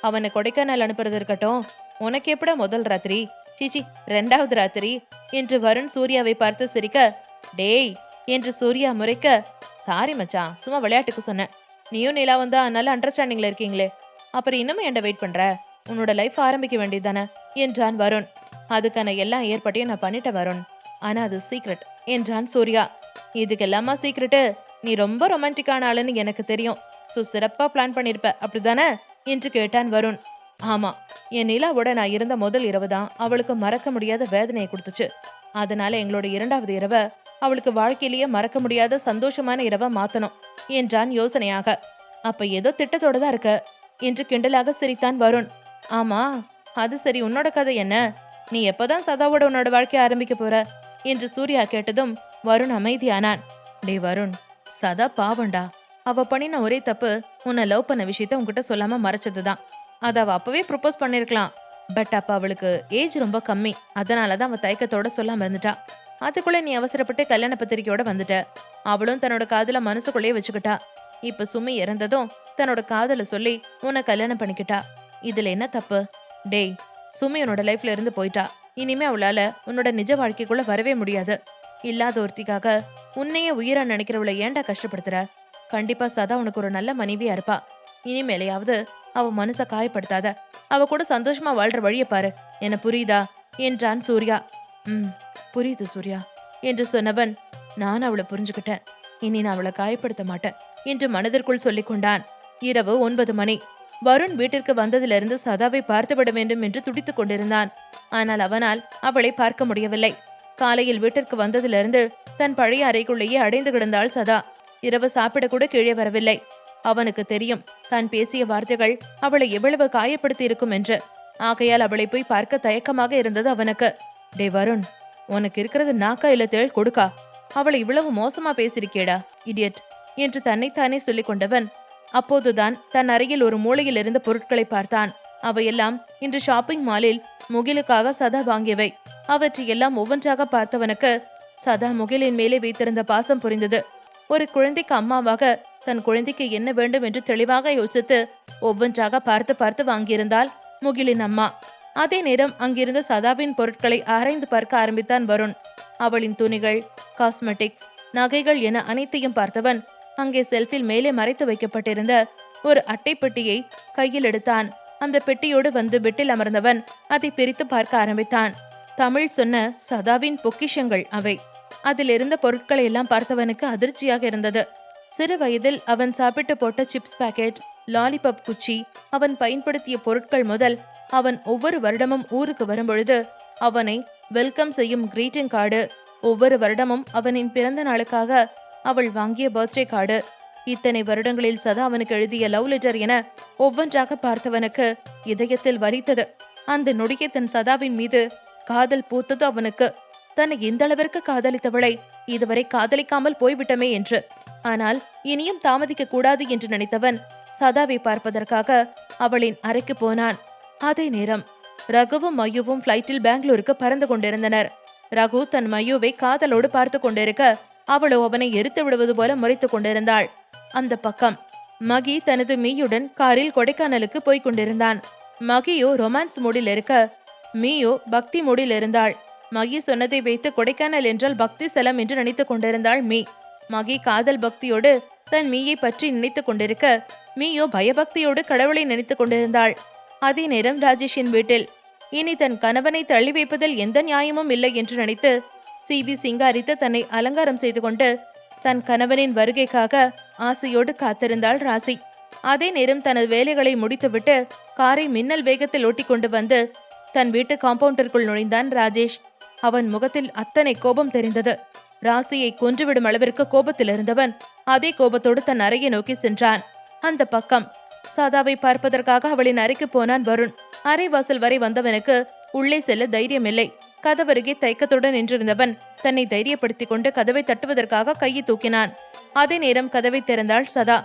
அவனை கொடைக்கானல் அனுப்புறது இருக்கட்டும், உனக்கு எப்படா முதல் ராத்திரி, சீச்சி 2வது ராத்திரி என்று வருண் சூர்யாவை பார்த்து சிரிக்க, டேய் என்று சூர்யா முறைக்க, சாரி மச்சான், சும்மா விளையாட்டுக்கு சொன்னேன், நீயும் நிலா வந்தா நல்ல அண்டர்ஸ்டாண்டிங்ல இருக்கீங்களே, அப்புறம் இன்னும் என்ன வெயிட் பண்ற, உன்னோட லைஃப் ஆரம்பிக்க வேண்டியதானே என்றான் வருண். அதுக்கான எல்லா ஏற்பாட்டையும் நான் பண்ணிட்டேன் வருண், ஆனா அது சீக்ரெட் என்றான் சூர்யா. இதுக்கெல்லாமா சீக்ரெட்டு, நீ ரொம்ப ரொமான்டிக்கான ஆளுன்னு எனக்கு தெரியும், சிறப்பா பிளான் பண்ணிருப்ப அப்படிதானே என்று கேட்டான் வருண். ஆமா, என் நிலாவோட நான் இருந்த முதல் இரவு தான் அவளுக்கு மறக்க முடியாத வேதனையை கொடுத்துச்சு, அதனால எங்களோட 2வது இரவை அவளுக்கு வாழ்க்கையிலேயே மறக்க முடியாத சந்தோஷமான இரவா மாத்தணும் என்றான் யோசனையாக. அப்ப ஏதோ திட்டத்தோட தான் இருக்க என்று கிண்டலாக சிரித்தான் வருண். ஆமா, அது சரி, உன்னோட கதை என்ன, நீ எப்பதான் சதாவோட உன்னோட வாழ்க்கைய ஆரம்பிக்க போற என்று சூர்யா கேட்டதும் வருண் அமைதியானான். டே வருண், சதா பாவண்டா, அவ பண்ணின ஒரே தப்பு உன்னை லவ் பண்ண விஷயத்த உன்கிட்ட சொல்லாம மறைச்சதுதான். அத அவ அப்பவே ப்ரொபோஸ் பண்ணிருக்கலாம், பட் அப்ப அவளுக்கு ஏஜ் ரொம்ப கம்மி, அதனாலதான் அவ தயக்கத்தோட சொல்லாம இருந்துட்டா. அதுக்குள்ள நீ அவசரப்பட்டு கல்யாண பத்திரிக்கையோட வந்துட்ட, அவளும் தன்னோட காதல மனசுக்குள்ளேயே வச்சுக்கிட்டா. இப்ப சுமி இறந்ததும் தன்னோட காதல சொல்லி உன்னை கல்யாணம் பண்ணிக்கிட்டா, இதுல என்ன தப்பு? டேய், சுமி உன்னோட லைஃப்ல இருந்து போயிட்டா, இனிமே அவளால உன்னோட நிஜ வாழ்க்கைக்குள்ள வரவே முடியாது. இல்லாத ஒருத்திக்காக உன்னையே உயிரா நினைக்கிறவளை ஏன்டா கஷ்டப்படுத்துற? கண்டிப்பா சதா உனக்கு ஒரு நல்ல மனைவியா இருப்பா, இனிமேலையாவது அவ மனச காயப்படுத்தாத, அவ கூட சந்தோஷமா வாழ்ற வழிய பாரு, என்ன புரியுதா என்றான் சூர்யா. புரியுது சூர்யா என்று சொன்னவன், நான் அவளை புரிஞ்சுக்கிட்டேன், இனி நான் அவளை காயப்படுத்த மாட்டேன் என்று மனதிற்குள் சொல்லிக் கொண்டான். இரவு 9 மணி. வருண் வீட்டிற்கு வந்ததிலிருந்து சதாவை பார்த்துவிட வேண்டும் என்று துடித்துக் கொண்டிருந்தான். ஆனால் அவனால் அவளை பார்க்க முடியவில்லை. காலையில் வீட்டிற்கு வந்ததிலிருந்து தன் பழைய அறைக்குள்ளேயே அடைந்து கிடந்தாள் சதா. இரவு சாப்பிட கூட கீழே வரவில்லை. அவனுக்கு தெரியும் தான் பேசிய வார்த்தைகள் அவளை எவ்வளவு காயப்படுத்தி இருக்கும் என்று. ஆகையால் அவளை போய் பார்க்க தயக்கமாக இருந்தது அவனுக்கு. டே வருண், உனக்கு இருக்கிறது நாக்கா இல்ல தேள் கொடுக்கா? அவளை இவ்வளவு மோசமா பேசிருக்கேடா இடியட் என்று தன்னைத்தானே சொல்லிக் கொண்டவன் அப்போதுதான் தன் அறையில் ஒரு மூலையில் இருந்த பொருட்களை பார்த்தான். அவையெல்லாம் இன்று ஷாப்பிங் மாலில் முகிலுக்காக சதா வாங்கியவை. அவற்றையெல்லாம் ஒவ்வொன்றாக பார்த்தவனுக்கு சதா முகிலின் மேலே வைத்திருந்த பாசம் புரிந்தது. ஒரு குழந்தைக்கு அம்மாவாக தன் குழந்தைக்கு என்ன வேண்டும் என்று தெளிவாக யோசித்து ஒவ்வொன்றாக பார்த்து பார்த்து வாங்கியிருந்தாள் முகிலின் அம்மா. அதே நேரம் அங்கிருந்த சதாவின் பொருட்களை ஆராய்ந்து பார்க்க ஆரம்பித்தான் வருண். அவளின் துணிகள், காஸ்மெட்டிக்ஸ், நகைகள் என அனைத்தையும் பார்த்தவன் அங்கே செல்ஃபில் மேலே மறைத்து வைக்கப்பட்டிருந்த ஒரு அட்டை பெட்டியை கையில் எடுத்தான். அந்த பெட்டியோடு வந்து பெட்டில் அமர்ந்தவன் அதை பிரித்து பார்க்க ஆரம்பித்தான். தமிழ் சொன்ன சதாவின் பொக்கிஷங்கள் அவை. அதில் இருந்த பொருட்களை எல்லாம் பார்த்தவனுக்கு அதிர்ச்சியாக இருந்தது. சிறு வயதில் அவன் சாப்பிட்டு போட்ட சிப்ஸ் பாக்கெட், லாலிபாப் குச்சி, அவன் பயன்படுத்திய பொருட்கள் முதல் அவன் ஒவ்வொரு வருடமும் ஊருக்கு வரும்பொழுது அவனை வெல்கம் செய்யும் கிரீட்டிங் கார்டு, ஒவ்வொரு வருடமும் அவனின் பிறந்த நாளுக்காக அவள் வாங்கிய பர்த்டே கார்டு, இத்தனை வருடங்களில் சதா அவனுக்கு எழுதிய லவ் லெட்டர் என ஒவ்வொன்றாக பார்த்தவனுக்கு இதயத்தில் வலித்தது. அந்த நொடியை தன் சதாவின் மீது காதல் பூத்தது அவனுக்கு. தன்னை இந்த அளவிற்கு காதலித்தவளை இதுவரை காதலிக்காமல் போய்விட்டமே என்று. ஆனால் இனியும் தாமதிக்க கூடாது என்று நினைத்தவன் சதாவை பார்ப்பதற்காக அவளின் அறைக்கு போனான். அதே நேரம் ரகுவும் மயுவும் பிளைட்டில் பெங்களூருக்கு பறந்து கொண்டிருந்தனர். ரகு தன் மயுவை காதலோடு பார்த்து கொண்டிருக்க அவளோ அவனை எரித்து விடுவது போல முறைத்துக் கொண்டிருந்தாள். அந்த பக்கம் மகி தனது மீயுடன் காரில் கொடைக்கானலுக்கு போய்க் கொண்டிருந்தான். மகியோ ரொமான்ஸ் மூடில் இருக்க மீயோ பக்தி மூடில் இருந்தாள். மகி சொன்னதை வைத்து கொடைக்கானல் என்றால் பக்தி ஸ்தலம் என்று நினைத்துக் கொண்டிருந்தாள் மீ. மகி காதல் பக்தியோடு தன் மீயை பற்றி நினைத்துக் கொண்டிருக்க மீயோ பயபக்தியோடு கடவுளை நினைத்துக் கொண்டிருந்தாள். அதே நேரம் ராஜேஷின் வீட்டில் இனி தன் கணவனை தள்ளி வைப்பதில் எந்த நியாயமும் இல்லை என்று நினைத்து சிவி சிங்காரித்து தன்னை அலங்காரம் செய்து கொண்டு தன் கணவனின் வருகைக்காக ஆசையோடு காத்திருந்தாள் ராசி. அதே நேரம் தனது வேலைகளை முடித்துவிட்டு காரை மின்னல் வேகத்தில் ஓட்டிக் கொண்டு வந்து தன் வீட்டு காம்பவுண்டிற்குள் நுழைந்தான் ராஜேஷ். அவன் முகத்தில் அத்தனை கோபம் தெரிந்தது. ராசியை கொன்றுவிடும் அளவிற்கு கோபத்தில் இருந்தவன் அதே கோபத்தோடு தன் அறையை நோக்கி சென்றான். அந்த பக்கம் சதாவை பார்ப்பதற்காக அவளின் அறைக்கு போனான் வருண். அறைவாசல் வரை வந்தவனுக்கு உள்ளே செல்ல தைரியமில்லை. கதவருகே தயக்கத்துடன் நின்றிருந்தவன் தன்னை தைரியப்படுத்திக் கொண்டு கதவை தட்டுவதற்காக கையை தூக்கினான். அதே நேரம் கதவை திறந்தாள் சதா.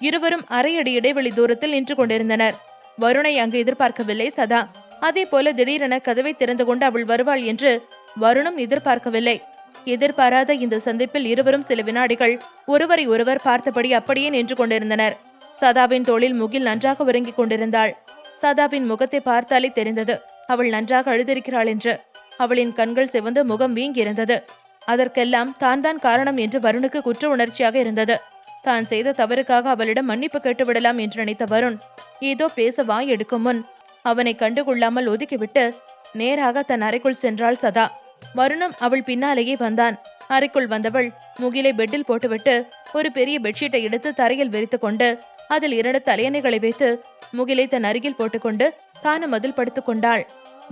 இருவரும் அரையடி இடைவெளி தூரத்தில் நின்று கொண்டிருந்தனர். வருணை அங்கு எதிர்பார்க்கவில்லை சதா. அதே போல திடீரென கதவை திறந்து கொண்டு அவள் வருவாள் என்று வருணும் எதிர்பார்க்கவில்லை. எதிர்பாராத இந்த சந்திப்பில் இருவரும் சில வினாடிகள் ஒருவரை ஒருவர் பார்த்தபடி அப்படியே நின்று கொண்டிருந்தனர். சதாவின் தோளில் முகில் நன்றாக உறங்கிக் கொண்டிருந்தாள். சதாவின் முகத்தை பார்த்தாலே தெரிந்தது அவள் நன்றாக அழுதிருக்கிறாள் என்று. அவளின் கண்கள் சிவந்து முகம் வீங்கியிருந்தது. அதற்கெல்லாம் தான் காரணம் என்று வருணுக்கு குற்ற உணர்ச்சியாக இருந்தது. தான் செய்த தவறுக்காக அவளிடம் மன்னிப்பு கேட்டுவிடலாம் என்று நினைத்த வருண் ஏதோ பேச வாய் எடுக்கும் முன் அவனை கண்டுகொள்ளாமல் ஒதுக்கிவிட்டு நேராக தன் அறைக்குள் சென்றாள் சதா. வருணும் அவள் பின்னாலேயே வந்தான். அறைக்குள் வந்தவள் முகிலை பெட்டில் போட்டுவிட்டு ஒரு பெரிய பெட்ஷீட்டை எடுத்து தரையில் விரித்து கொண்டு அதில் 2 தலையணைகளை வைத்து முகிலை தன் அருகில் போட்டுக்கொண்டு தானும் அதில் படுத்துக் கொண்டாள்.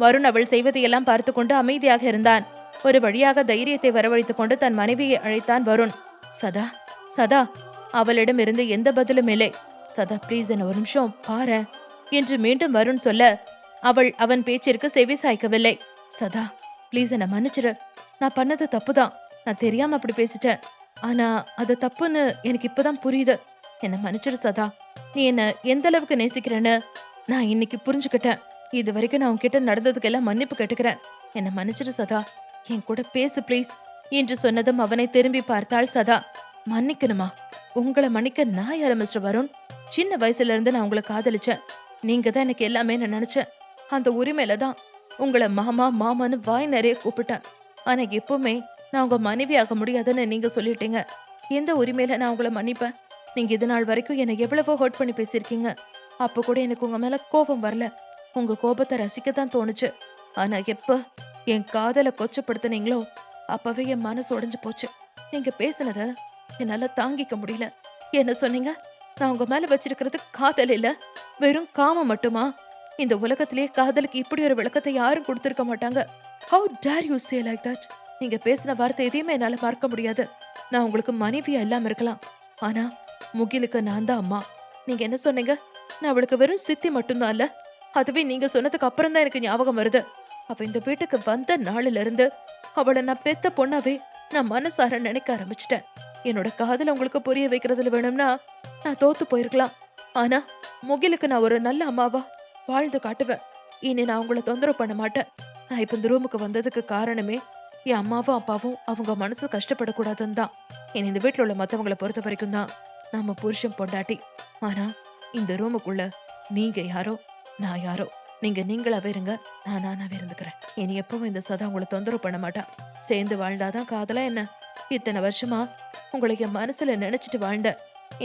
வருண் அவள் செய்வதையெல்லாம் பார்த்து கொண்டு அமைதியாக இருந்தான். ஒரு வழியாக தைரியத்தை வரவழைத்துக் கொண்டு தன் மனைவியை அழைத்தான் வருண். சதா சதா. அவளிடம் இருந்து எந்த பதிலும் இல்லை. சதா ப்ளீஸ் என்ன ஒரு நிமிஷம் பாரு என்று மீண்டும் வருண் சொல்ல அவள் அவன் பேச்சிற்கு செவி சாய்க்கவில்லை. சதா ப்ளீஸ் என்ன மன்னிச்சிரு. நான் பண்ணது தப்புதான். நான் தெரியாம அப்படி பேசிட்டேன். ஆனா அது தப்புன்னு எனக்கு இப்பதான் புரியுது. என்ன மன்னிச்சிரு சதா. நீ என்ன எந்த அளவுக்கு நேசிக்கிறேன்னு நான் இன்னைக்கு புரிஞ்சுக்கிட்டேன். இது வரைக்கும் நான் உன்கிட்ட நடந்ததுக்கெல்லாம் மன்னிப்பு கேட்டுக்கிறேன். என்ன மன்னிச்சிரு சதா. என் கூட பேசு ப்ளீஸ் என்று சொன்னதும் அவனை திரும்பி பார்த்தாள் சதா. மன்னிக்கணுமா? உங்களை மன்னிக்க நான் யாரு மிஸ்டர் வருண்? சின்ன வயசுல இருந்து நான் உங்களை காதலிச்சேன். நீங்க தான் எனக்கு எல்லாமே நான் நினைச்சேன். அந்த உரிமையில தான் உங்களை மாமா மாமான்னு வாய் நிறைய கூப்பிட்டேன். ஆனா எப்பவுமே நான் உங்க மனைவி ஆக முடியாதுன்னு நீங்க சொல்லிட்டீங்க. எந்த உரிமையில நான் உங்களை மன்னிப்பேன்? நீங்க இது நாள் வரைக்கும் என்னை எவ்வளவோ ஹர்ட் பண்ணி பேசியிருக்கீங்க. அப்ப கூட எனக்கு உங்க மேல கோபம் வரல. உங்க கோபத்தை ரசிக்கத்தான் தோணுச்சு. ஆனா எப்ப என் காதலை கொச்சப்படுத்தினீங்களோ அப்பவே என் மனசு உடைஞ்சு போச்சு. நீங்க பேசினத என்னால தாங்கிக்க முடியல. என்ன சொன்னீங்க? நான் உங்க மேல வச்சிருக்கிறது காதல் இல்ல, வெறும் காமம் மட்டுமா? இந்த உலகத்திலேயே காதலுக்கு இப்படி ஒரு விளக்கத்தை யாரும் கொடுத்திருக்க மாட்டாங்க. How dare you say like that? நீங்க பேசின வார்த்தை எதையுமே என்னால மறக்க முடியாது. நான் உங்களுக்கு மனைவியா இல்லாம இருக்கலாம். ஆனா முகிலுக்கு நான் தான் அம்மா. நீங்க என்ன சொன்னீங்க? நான் அவளுக்கு வெறும் சித்தி மட்டும்தான் இல்ல. அதுவே நீங்க சொன்னதுக்கு அப்புறம் தான் எனக்கு ஞாபகம் வருது. அவ இந்த வீட்டுக்கு வந்த நாளில இருந்து அவளை நான் பெத்த பொண்ணாவே நான் மனசார நினைக்க ஆரம்பிச்சிட்டேன். என்னோட காதல உங்களுக்கு புரிய வைக்கிறதுல வேணும்னா நான் தோத்து போயிருக்கலாம். ஆனா முகிலுக்கு நான் ஒரு நல்ல அம்மாவா வாழ்ந்து காட்டுவேன். இனி நான் உங்களை தொந்தரவு பண்ண மாட்டேன். நான் இப்ப இந்த ரூமுக்கு வந்ததுக்கு காரணமே என் அம்மாவும் அப்பாவும் அவங்க மனசு கஷ்டப்படக்கூடாதுன்னு தான். இனி இந்த வீட்டுல உள்ள மத்தவங்களை பொறுத்த வரைக்கும் தான் நாம புருஷன் பொண்டாட்டி. ஆனா இந்த ரூமுக்குள்ள நீங்க யாரோ நான் யாரோ. நீங்க நீங்களாவே இருங்க, நான் நானாவே இருந்துக்கிறேன். இனி எப்பவும் இந்த சதா உங்களை தொந்தரவு பண்ண மாட்டா. சேர்ந்து வாழ்ந்தாதான் காதலா என்ன? இத்தனை வருஷமா உங்களை என் மனசுல நினைச்சிட்டு வாழ்ந்த,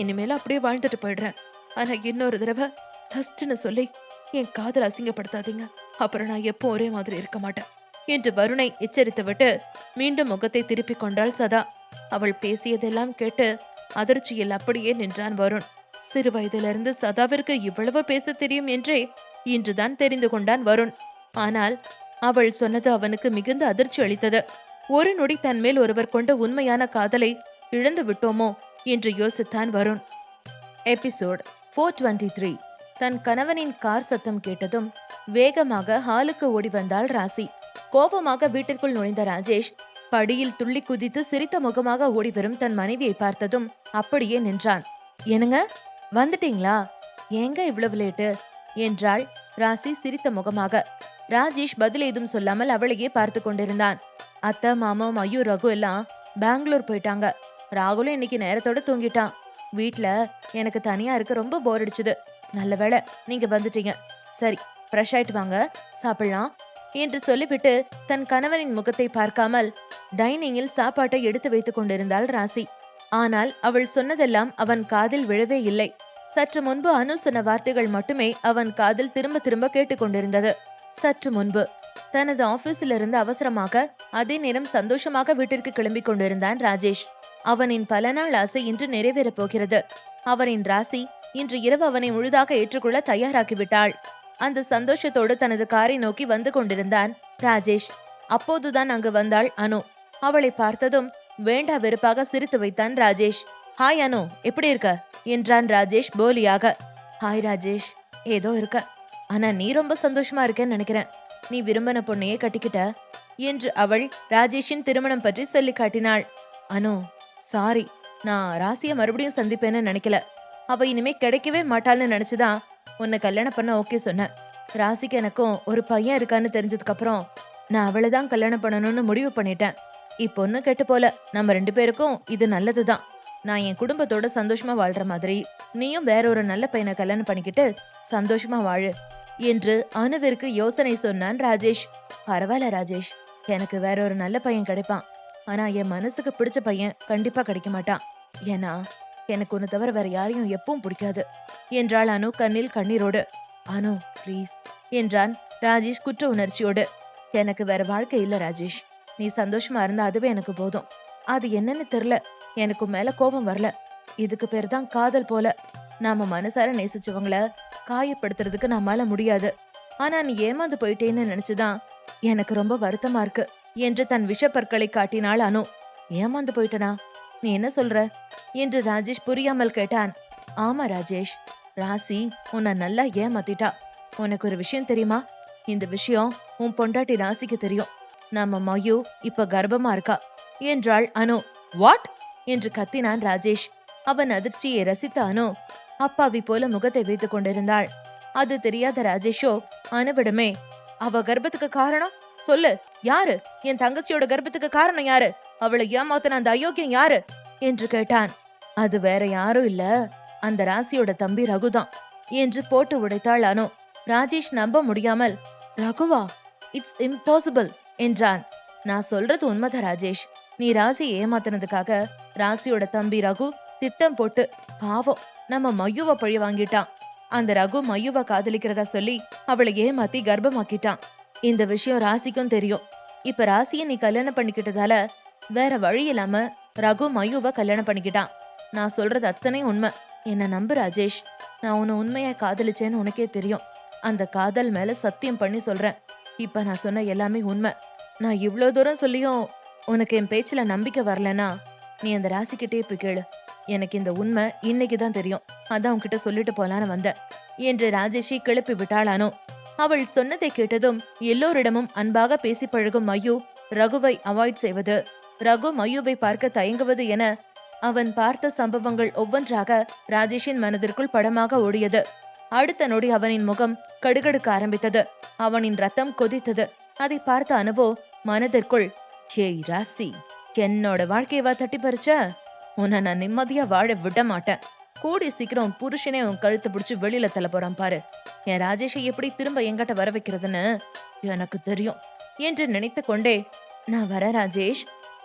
இனிமேல அப்படியே வாழ்ந்துட்டு போயிடுறேன். ஆனா இன்னொரு தடவை ஃபர்ஸ்ட்னு சொல்லி என் காதல் அசிங்கப்படுத்தாதீங்க. அப்புறம் நான் எப்போ ஒரே மாதிரி இருக்க மாட்டேன் என்று வருணை எச்சரித்துவிட்டு மீண்டும் முகத்தை திருப்பிக் கொண்டாள் சதா. அவள் பேசியதெல்லாம் கேட்டு அதிர்ச்சியில் அப்படியே நின்றான் வருண். சிறு வயதிலிருந்து சதாவிற்கு இவ்வளவு பேச தெரியும் என்றே இன்றுதான் தெரிந்து கொண்டான் வருண். ஆனால் அவள் சொன்னது அவனுக்கு மிகுந்த அதிர்ச்சி அளித்தது. ஒரு நொடி தன்மேல் ஒருவர் கொண்ட உண்மையான காதலை இழந்து விட்டோமோ என்று யோசித்தான் வருண். எபிசோட் 423. தன் கணவனின் கார் சத்தம் கேட்டதும் வேகமாக ஹாலுக்கு ஓடி வந்தாள் ராசி. கோபமாக வீட்டிற்குள் நுழைந்த ராஜேஷ் படியில் துள்ளி குதித்து சிரித்த முகமாக ஓடிவரும் தன் மனைவியை பார்த்ததும் அப்படியே நின்றான். என்னங்க, வந்துட்டீங்களா? ஏங்க இவ்வளவு லேட்டு என்றாள் ராசி சிரித்த முகமாக. ராஜேஷ் பதில் ஏதும் சொல்லாமல் அவளையே பார்த்து கொண்டிருந்தான். அத்தை, மாமா, மயூர், ரகு எல்லாம் பெங்களூர் போயிட்டாங்க. ராகுலும் இன்னைக்கு நேரத்தோட தூங்கிட்டான். வீட்ல எனக்கு தனியா இருக்க ரொம்ப போர் அடிச்சுது. நல்ல வேளை நீங்க வந்துட்டீங்க. சரி, ஃப்ரெஷ் ஆயிட்டு வாங்க, சாப்பிடலாம் என்று சொல்லிவிட்டு தன் கணவனின் முகத்தை பார்க்காமல் டைனிங்கில் சாப்பாட்டை எடுத்து வைத்துக் கொண்டிருந்தாள் ராசி. ஆனால் அவள் சொன்னதெல்லாம் அவன் காதில் விழவே இல்லை. சற்று முன்பு அனு சொன்ன வார்த்தைகள் மட்டுமே அவன் காதில் திரும்ப திரும்ப கேட்டுக்கொண்டிருந்தது. சற்று முன்பு தனது ஆபீஸிலிருந்து அவசரமாக அதே நேரம் சந்தோஷமாக வீட்டிற்கு கிளம்பிக் கொண்டிருந்தான் ராஜேஷ். அவனின் பல நாள் ஆசை இன்று நிறைவேறப் போகிறது. அவனின் ராசி இன்று இரவு அவனை முழுதாக ஏற்றுக்கொள்ள தயாராகிவிட்டாள். அந்த சந்தோஷத்தோடு தனது காரை நோக்கி வந்து கொண்டிருந்தான் ராஜேஷ். அப்போதுதான் அங்கு வந்தாள் அனு. அவளை பார்த்ததும் வேண்டா வெறுப்பாக சிரித்து வைத்தான் ராஜேஷ். ஹாய் அனு, எப்படி இருக்க என்றான் ராஜேஷ் போலியாக. ஹாய் ராஜேஷ், ஏதோ இருக்க. ஆனா நீ ரொம்ப சந்தோஷமா இருக்கேன்னு நினைக்கிறேன். நீ விரும்பின பொண்ணையே கட்டிக்கிட்ட என்று அவள் ராஜேஷின் திருமணம் பற்றி சொல்லி காட்டினாள். அனு, சாரி, நான் ராசிய மறுபடியும் சந்திப்பேன்னு நினைக்கல. அவ இனிமே கிடைக்கவே மாட்டாள்னு நினைச்சுதான் உன்னை கல்யாணம் பண்ண ஓகே சொன்னேன். ராசிக்கு எனக்கும் ஒரு பையன் இருக்கான்னு தெரிஞ்சதுக்கு அப்புறம் நான் அவளைதான் கல்யாணம் பண்ணணும்னு முடிவு பண்ணிட்டேன். இப்பொண்ணு கெட்டு போல, நம்ம 2 பேருக்கும் இது நல்லதுதான். நான் என் குடும்பத்தோட சந்தோஷமா வாழ்ற மாதிரி நீயும் வேற ஒரு நல்ல பையனை கல்யாணம் பண்ணிக்கிட்டு சந்தோஷமா வாழு என்று அனுவிற்கு யோசனை சொன்னான் ராஜேஷ். பரவாயில்ல ராஜேஷ், எனக்கு வேற ஒரு நல்ல பையன் கிடைப்பான். ஆனா என் மனசுக்கு பிடிச்ச பையன் கண்டிப்பா கிடைக்க மாட்டான். ஏன்னா எனக்கு ஒன்னு தவிர வேற யாரையும் எப்பவும் பிடிக்காது என்றாள் அனு கண்ணில் கண்ணீரோடு. அனு ப்ளீஸ் என்றான் ராஜேஷ் குற்ற உணர்ச்சியோடு. எனக்கு வேற வாழ்க்கை இல்ல ராஜேஷ், நீ சந்தோஷமா இருந்தா அதுவே எனக்கு போதும். அது என்னன்னு தெரியல, எனக்கு மேல கோபம் வரல. இதுக்கு பேர் தான் காதல் போல. நாம மனசார நேசிச்சவங்கள காயப்படுத்துறதுக்கு நம்மால முடியாது. ஆனா நீ ஏமாந்து போயிட்டேன்னு நினைச்சுதான் எனக்கு ரொம்ப வருத்தமா இருக்கு என்று தன் விஷப்பற்களை காட்டினாள் அனு. ஏமாந்து போயிட்டனா? நீ என்ன சொல்ற என்று ராஜேஷ் புரியாமல் கேட்டான். ஆமா ராஜேஷ், ராசி உன்னை நல்லா ஏமாத்திட்டா. உனக்கு ஒரு விஷயம் தெரியுமா? இந்த விஷயம் உன் பொண்டாட்டி ராசிக்கு தெரியும். நம்ம மயு இப்ப கர்ப்பமா இருக்கா என்றாள் அனு. வாட் என்று கத்தினான் ராஜேஷ். அவன் அதிர்ச்சியை ரசித்த அனு அப்பாவி போல முகத்தை வைத்துக் கொண்டிருந்தாள். அது தெரியாத ராஜேஷோ அனுவிடமே, அவ கர்ப்பத்துக்கு காரணம் சொல்லு, யாரு? என் தங்கச்சியோட கர்ப்பத்துக்கு காரணம் யாரு? அவளை ஏமாத்தின அந்த அயோக்கியம் யாரு என்று கேட்டான். அது வேற யாரும் இல்ல, அந்த ராசியோட தம்பி ரகுதான் என்று போட்டு உடைத்தாள் அனு. ராஜேஷ் நம்ப முடியாமல், ரகுவா? இட்ஸ் இம்பாசிபிள் என்றான். நான் சொல்றது உண்மைதான் ராஜேஷ். நீ ராசியை ஏமாத்தினதுக்காக ராசியோட தம்பி ரகு திட்டம் போட்டு பாவம் நம்ம மயுவ பழி வாங்கிட்டான். அந்த ரகு மயுவ காதலிக்கிறதா சொல்லி அவளை ஏமாத்தி கர்ப்பமாக்கிட்டான். இந்த விஷயம் ராசிக்கும் தெரியும். இப்ப ராசியை நீ கல்யாணம் பண்ணிக்கிட்டதால வேற வழி இல்லாம ரகு மயுவ கல்யாணம் பண்ணிக்கிட்டான். நான் சொல்றது அத்தனை உண்மை, என்ன நம்பு ராஜேஷ். நான் உன்னை உண்மையா காதலிச்சேன்னு உனக்கே தெரியும். அந்த காதல் மேல சத்தியம் பண்ணி சொல்றேன். இப்ப நான் சொன்ன எல்லாமே உண்மை. நான் இவ்ளோ தூரம் சொல்லியும் உனக்கு என் பேச்சுல நம்பிக்கை வரலனா நீ அந்த ராசிக்கிட்டே போய் கேளு. எனக்கு இந்த உண்மை இன்னைக்குதான் தெரியும். அதான் உன்கிட்ட சொல்லிட்டு போலான்னு வந்தேன் என்று ராஜேஷை கிளப்பி விட்டாளானோ. அவள் சொன்னதை கேட்டதும் எல்லோரிடமும் அன்பாக பேசி பழகும் மயு ரகுவை அவாய்ட் செய்வது, ரகு மயுவை பார்க்க தயங்குவது என அவன் பார்த்த சம்பவங்கள் ஒவ்வொன்றாக ராஜேஷின் மனதிற்குள் படமாக ஓடியது. அடுத்த நொடி அவனின் முகம் கடுகடுக்க ஆரம்பித்தது. அவனின் ரத்தம் கொதித்தது. அதை பார்த்த அனுவோ மனதிற்குள், ஹேய் ராசி, என்னோட வாழ்க்கையவா தட்டி பறிச்ச? உன்னை நான் நிம்மதியா வாழ விட மாட்டேன். கூடி சீக்கிரம் புருஷனே உன் கழுத்து பிடிச்சு வெளியில தள்ள போறான் பாரு. என் ராஜேஷை எப்படி திரும்ப என்கிட்ட வர வைக்கிறதுன்னு எனக்கு தெரியும் என்று நினைத்து கொண்டே, நான் வர ராஜேஷ்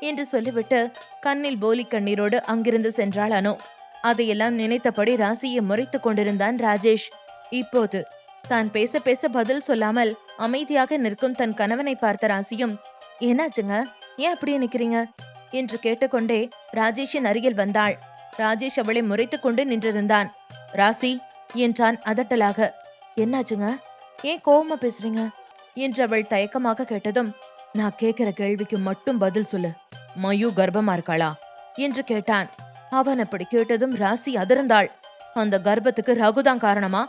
என்று சொல்லிவிட்டு கண்ணில் போலி கண்ணீரோடு அங்கிருந்து சென்றாள் அனு. அதையெல்லாம் நினைத்தபடி ராசியை முறைத்துக் கொண்டிருந்தான் ராஜேஷ். இப்போது தான் பேச பேச பதில் சொல்லாமல் அமைதியாக நிற்கும் தன் கணவனை பார்த்த ராசியும், என்னாச்சுங்க, ஏன் அப்படியே நிக்கிறீங்க என்று கேட்டுக்கொண்டே ராஜேஷின் அருகில் வந்தாள். ராஜேஷ் அவளை முறைத்துக் கொண்டு நின்றிருந்தான். ராசி என்றான் அதட்டலாக. என்னாச்சுங்க, ஏன் கோவமா பேசுறீங்க என்று அவள் தயக்கமாக கேட்டதும், நான் கேக்குற கேள்விக்கு மட்டும் பதில் சொல்லு, மயு கர்ப்பமா இருக்காளா என்று கேட்டான். அவன் அப்படி கேட்டதும் ராசி அதிர்ந்தாள். அந்த கர்ப்பத்துக்கு ரகுதான் காரணமா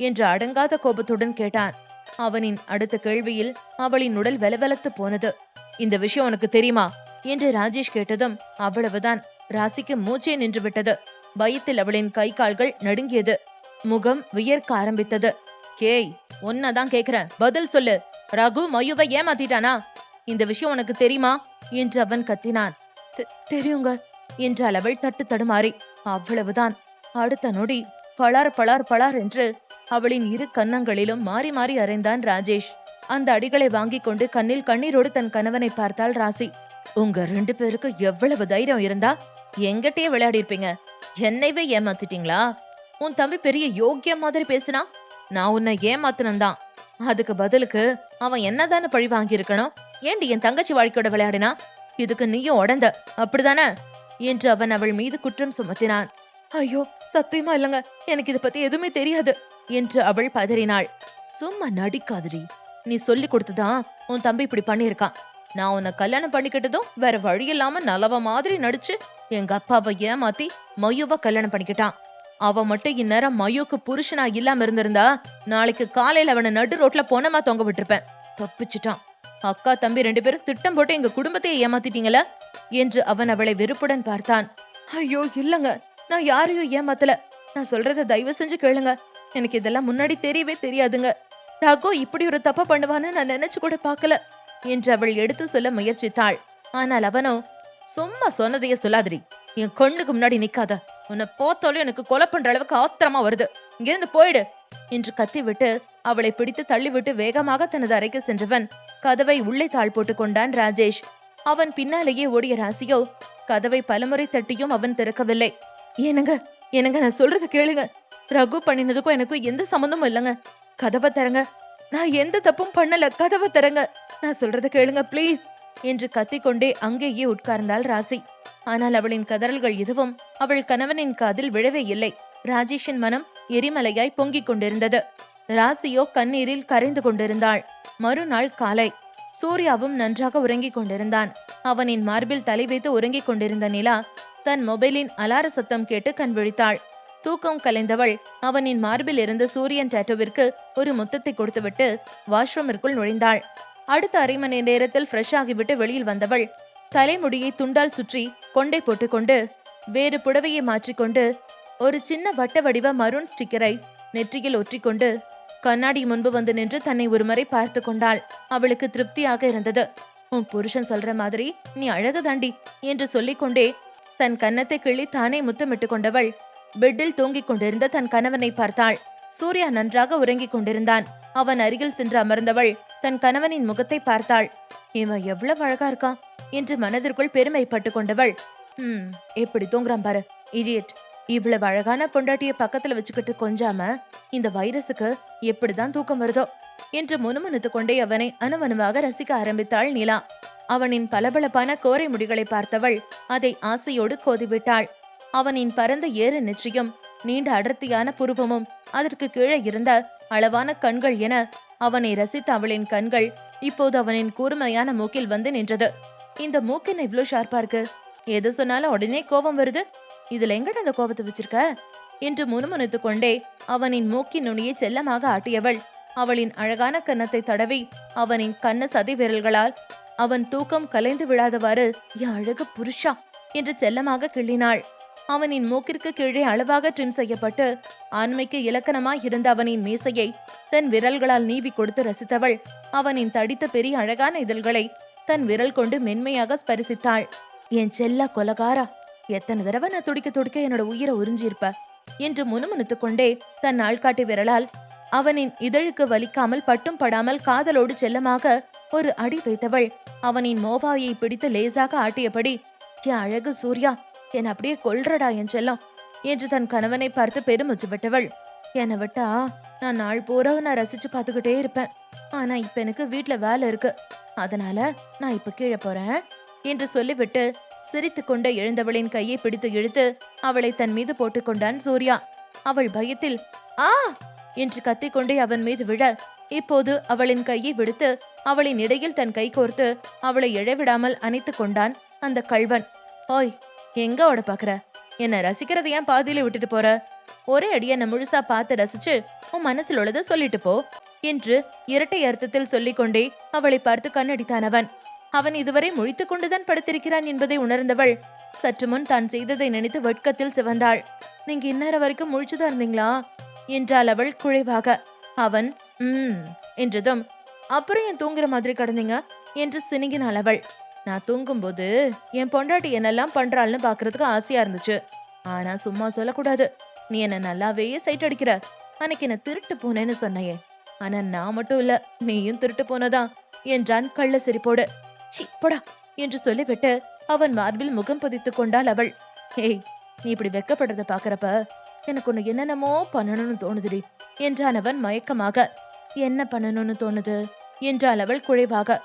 என்று அடங்காத கோபத்துடன் கேட்டான். அவனின் அடுத்த கேள்வியில் அவளின் உடல் வெலவெலத்து போனது. இந்த விஷயம் உனக்கு தெரியுமா என்று ராஜேஷ் கேட்டதும் அவ்வளவுதான். ராசிக்கு மூச்சே நின்று விட்டது. பயத்தில் அவளின் கை கால்கள் நடுங்கியது. முகம் வியர்க்க ஆரம்பித்தது. கேய், உன்னதான் கேக்குறேன், பதில் சொல்லு. ரகு மயுவை ஏமாத்திட்டானா? இந்த விஷயம் உனக்கு தெரியுமா என்று அவன் கத்தினான். தெரியுங்க என்றாள் அவள் தட்டு தடுமாறி. அவ்வளவுதான். அடுத்த நொடி பளார் பளார் பளார் என்று அவளின் இரு கன்னங்களிலும் மாறி மாறி அறைந்தான் ராஜேஷ். அந்த அடிகளை வாங்கிக் கொண்டு கண்ணில் கண்ணீரோடு தன் கணவனை பார்த்தாள் ராசி. உங்க 2 பேருக்கு எவ்வளவு தைரியம் இருந்தா எங்கிட்டயே விளையாடி இருப்பீங்க. என்னைவே ஏமாத்திட்டீங்களா? உன் தம்பி பெரிய யோக்கிய மாதிரி பேசினா, நான் உன்னை ஏமாத்தினந்தான். அதுக்கு பதிலுக்கு அவன் என்னதானே பழி வாங்கி இருக்கணும். ஏண்டி என் தங்கச்சி வாழ்க்கையோட விளையாடினா? இதுக்கு நீயும் உடந்த, அப்படிதானே என்று அவன் அவள் மீது குற்றம் சுமத்தினான். ஐயோ, சத்தியமா இல்லங்க, எனக்கு இத பத்தி எதுவுமே தெரியாது என்று அவள் பதறினாள். சும்மா நடிக்காதடி, நீ சொல்லி கொடுத்துதான் உன் தம்பி இப்படி பண்ணிருக்கான். நான் உன்னை கல்யாணம் பண்ணிக்கிட்டதும் வேற வழி இல்லாம நல்லவ மாதிரி நடிச்சு எங்க அப்பாவை ஏமாத்தி மயுவ கல்யாணம் பண்ணிக்கிட்டான். அவ மட்டும் இந்நேரம் மயுக்கு புருஷனா இல்லாம இருந்திருந்தா நாளைக்கு காலையில அவனை நடு ரோட்ல பொணமா தொங்க விட்டுருப்பேன். தப்பிச்சுட்டான். அக்கா தம்பி 2 பேரும் திட்டம் போட்டு எங்க குடும்பத்தையே ஏமாத்திட்டீங்களா என்று அவன் அவளை வெறுப்புடன் பார்த்தான். ஐயோ இல்லங்க, நான் யாரையும் ஏமாத்தல. நான் சொல்றத தயவு செஞ்சு கேளுங்க. எனக்கு இதெல்லாம் முன்னாடி தெரியவே தெரியாதுங்க. ரகு இப்படி ஒரு தப்ப பண்ணுவான்னு நான் நினைச்சு கூட பாக்கல என்று அவள் எடுத்து சொல்ல முயற்சித்தாள். ஆனால் அவனோ, சும்மா சொன்னதையே சொல்லாதிரி, என் கண்ணுக்கு முன்னாடி நிக்காத, உன்னை போத்தாலும் எனக்கு கொலை பண்ற அளவுக்கு ஆத்திரமா வருது, இங்கிருந்து போயிடு என்று கத்திவிட்டு அவளை பிடித்து தள்ளிவிட்டு வேகமாக தனது அறைக்கு சென்றவன் கதவை உள்ளே தாழ் போட்டுக் கொண்டான் ராஜேஷ். அவன் பின்னாலேயே ஓடிய ராசியோ கதவை பலமுறை தட்டியும் அவன் திறக்கவில்லை. ஏனுங்க என்னங்க, நான் சொல்றது கேளுங்க. ரகு பண்ணினதுக்கும் எனக்கும் எந்த சம்பந்தமும் இல்லைங்க. கதவை தரங்க, நான் எந்த தப்பும் பண்ணல, கதவை தரங்க, நான் சொல்றத கேளுங்க ப்ளீஸ் என்று கத்திக்கொண்டே அங்கேயே உட்கார்ந்தாள் ராசி. ஆனால் அவளின் கதறல்கள் எதுவும் அவள் கணவனின் காதில் விழவே இல்லை. ராஜேஷின் மனம் எரிமலையாய் பொங்கிக் கொண்டிருந்தது. ராசியோ கண்ணீரில் கரைந்து கொண்டிருந்தாள். மறுநாள் காலை சூர்யாவும் நன்றாக உறங்கிக் கொண்டிருந்தான். அவனின் மார்பில் தலை வைத்து உறங்கிக் கொண்டிருந்த நிலா தன் மொபைலின் அலார சத்தம் கேட்டு கண் விழித்தாள். தூக்கம் கலைந்தவள் அவனின் மார்பில் இருந்து சூரியன் டாட்டோவிற்கு ஒரு முத்தத்தை கொடுத்துவிட்டு வாஷ்ரூமிற்குள் நுழைந்தாள். அடுத்த அரை மணி நேரத்தில் ஃப்ரெஷ் ஆகிவிட்டு வெளியில் வந்தவள் தலைமுடியை துண்டால் சுற்றி கொண்டை போட்டுக்கொண்டு வேறு புடவையை மாற்றிக்கொண்டு ஒரு சின்ன வட்ட வடிவ மரூன் ஸ்டிக்கரை நெற்றியில் ஒற்றிக்கொண்டு கண்ணாடி முன்பு வந்து நின்று தன்னை ஒருமுறை பார்த்து கொண்டாள். அவளுக்கு திருப்தியாக இருந்தது. உன் புருஷன் சொல்ற மாதிரி நீ அழகுதாண்டி என்று சொல்லிக்கொண்டே தன் கன்னத்தை கிள்ளி தானே முத்தமிட்டு கொண்டவள் பெட்டில் தூங்கிக் கொண்டிருந்த தன் கணவனை பார்த்தாள். சூர்யா நன்றாக உறங்கிக் கொண்டிருந்தான். அவன் அருகில் சென்று அமர்ந்தவள் தன் கணவனின் முகத்தை பார்த்தாள். இவன் எவ்வளவு அழகா இருக்கான் என்று மனதிற்குள் பெருமைப்பட்டு கொண்டவள், எப்படி தூங்குறான் பாரு, இடியட். இவ்வளவு அழகான பொண்டாட்டிய பக்கத்துல வச்சுக்கிட்டு கொஞ்சாம இந்த வைரஸுக்கு எப்படிதான் தூக்கம் வருதோ என்று முணுமுணுத்துக் கொண்டே அவனை அணுவணுவாக ரசிக்க ஆரம்பித்தாள் நிலா. அவனின் பளபளப்பான கோரை முடிகளை பார்த்தவள் அதை ஆசையோடு கோதிவிட்டாள். அவனின் பரந்த ஏறு நெற்றியும் நீண்ட அடர்த்தியான புருவமும் அதற்கு கீழே இருந்த அளவான கண்கள் என அவனை ரசித்த அவளின் கண்கள் இப்போது அவனின் கூர்மையான மூக்கில் வந்து நின்றது. இந்த மூக்கின் இவ்ளோ ஷார்ப்பா இருக்கு, எது சொன்னாலும் உடனே கோபம் வருது, இதுல எங்கட அந்த கோபத்தை வச்சிருக்க என்று முணுமுணுத்துக் கொண்டே அவனின் மூக்கின் நுனியை செல்லமாக ஆட்டியவள் அவளின் அழகான கன்னத்தை தடவி அவனின் கண்ண சதி விரல்களால் அவன் தூக்கம் கலைந்து விழாதவாறு யா அழகு புருஷா என்று செல்லமாக கிள்ளினாள். அவனின் மூக்கிற்கு கீழே அளவாக ட்ரிம் செய்யப்பட்டு ஆண்மைக்கு இலக்கணமாய் இருந்த அவனின் மீசையை தன் விரல்களால் நீவி கொடுத்து ரசித்தவள் அவனின் தடித்த பெரிய அழகான இதழ்களை தன் விரல் கொண்டு மென்மையாக ஸ்பரிசித்தாள். என் செல்ல கொலகாரா, எத்தனை தடவை நான் துடிக்க துடிக்க என்னோட உயிரை உறிஞ்சிருப்ப என்று முணுமுணுத்துக் கொண்டே தன் ஆள்காட்டி விரலால் அவனின் இதழுக்கு வலிக்காமல் பட்டும் படாமல் காதலோடு செல்லமாக ஒரு அடி வைத்தவள் அவனின் மோவாயை பிடித்து லேசாக ஆட்டியபடி, என் அழகு சூர்யா, என் அப்படியே கொல்றடா என் செல்லம் என்று தன் கணவனை பார்த்து பெருமூச்சு விட்டவள், என்னை விட்டா நான் நாள் பூரா நான் ரசிச்சு பார்த்துக்கிட்டே இருப்பேன். ஆனா இப்ப எனக்கு வீட்ல வேலை இருக்கு, அதனால நான் இப்ப கீழே போறேன் என்று சொல்லிவிட்டு சிரித்து கொண்டு எழுந்தவளின் கையை பிடித்து இழுத்து அவளை தன் மீது போட்டுக்கொண்டான் சூர்யா. அவள் பயத்தில் ஆ என்று கத்திக்கொண்டே அவன் மீது விழ, இப்போது அவளின் கையை விடுத்து அவளின் இடையில் தன் கை கோர்த்து அவளை எழவிடாமல் அணைத்துக் கொண்டான் அந்த கள்வன். ஓய், எங்க ஓட பாக்குற? என்ன ரசிக்கிறத ஏன் பாதியில விட்டுட்டு போற? ஒரே அடிய என்ன முழுசா பார்த்து ரசிச்சு உன் மனசில் உள்ளதை சொல்லிட்டு போ என்று இரட்டை அர்த்தத்தில் சொல்லிக்கொண்டே அவளை பார்த்து கண்ணடித்தான் அவன். அவன் இதுவரை முழித்துக் கொண்டுதான் படுத்திருக்கிறான் என்பதை உணர்ந்தவள் சற்று முன் தான் செய்ததை நினைத்து வெட்கத்தில் சிவந்தாள். நீங்க இந்நேரம் வரைக்கும் முழிச்சுதான் இருந்தீங்களா என்றாள் அவள் குழைவாக. அவன் என்றதும், அப்புறம் என் தூங்குற மாதிரி கடந்தீங்க என்று சினுங்கினாள் அவள். நான் தூங்கும்போது என் பொண்டாட்டி என்னெல்லாம் பண்றாள்னு பாக்குறதுக்கு ஆசையா இருந்துச்சு. ஆனா சும்மா சொல்லக்கூடாது, நீ என்ன நல்லாவே சைட் அடிக்கிற. அன்னைக்கு என்ன திருட்டு போனேன்னு சொன்னையே, ஆனா நான் மட்டும் இல்ல, நீயும் திருட்டு போனதான் என்றான் கள்ள சிரிப்போடு. சி போடா என்று சொல்லிவிட்டு அவன் மார்பில் முகம் பதித்துக் கொண்டாள் அவள். ஏய், நீ இப்படி வெக்கப்படுறத பாக்குறப்ப எனக்கு உன்னை என்னென்னமோ பண்ணணும்னு தோணுதுடி என்றான் அவன் மயக்கமாக. என்ன பண்ணணும்னு தோணுது என்றாள் அவள் குழைவாக.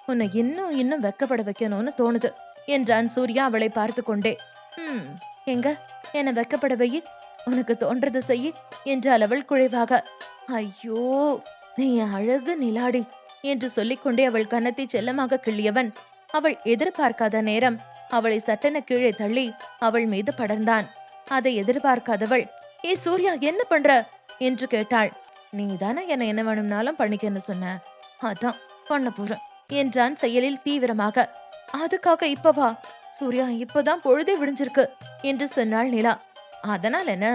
உன்னை இன்னும் இன்னும் வெக்கப்பட வைக்கணும்னு தோணுது என்றான் சூர்யா அவளை பார்த்து கொண்டே. எங்க என்ன வெக்கப்பட வை, உனக்கு தோன்றது செய்யி என்றாள் அவள் குழைவாக. ஐயோ, நீ அழகு நிலாடி என்று சொல்லிக்கொண்டே அவள் கன்னத்தை செல்லமாக கிள்ளியவன் அவள் எதிர்பார்க்காத நேரம் அவளை சட்டென கீழே தள்ளி அவள் மீது படர்ந்தான். அதை எதிர்பார்க்காதவள், ஏ சூர்யா, என்ன பண்ற என்று கேட்டாள். நீதானே என்ன என்ன வேணும்னாலும் பண்ணிக்கன்னு சொன்ன, அதான் பண்ண போறேன் என்றான் செயலில் தீவிரமாக. அதுக்காக இப்பவா? சூர்யா, இப்பதான் பொழுதே விடிஞ்சிருக்கு என்று சொன்னாள் நிலா. அதனால என்ன,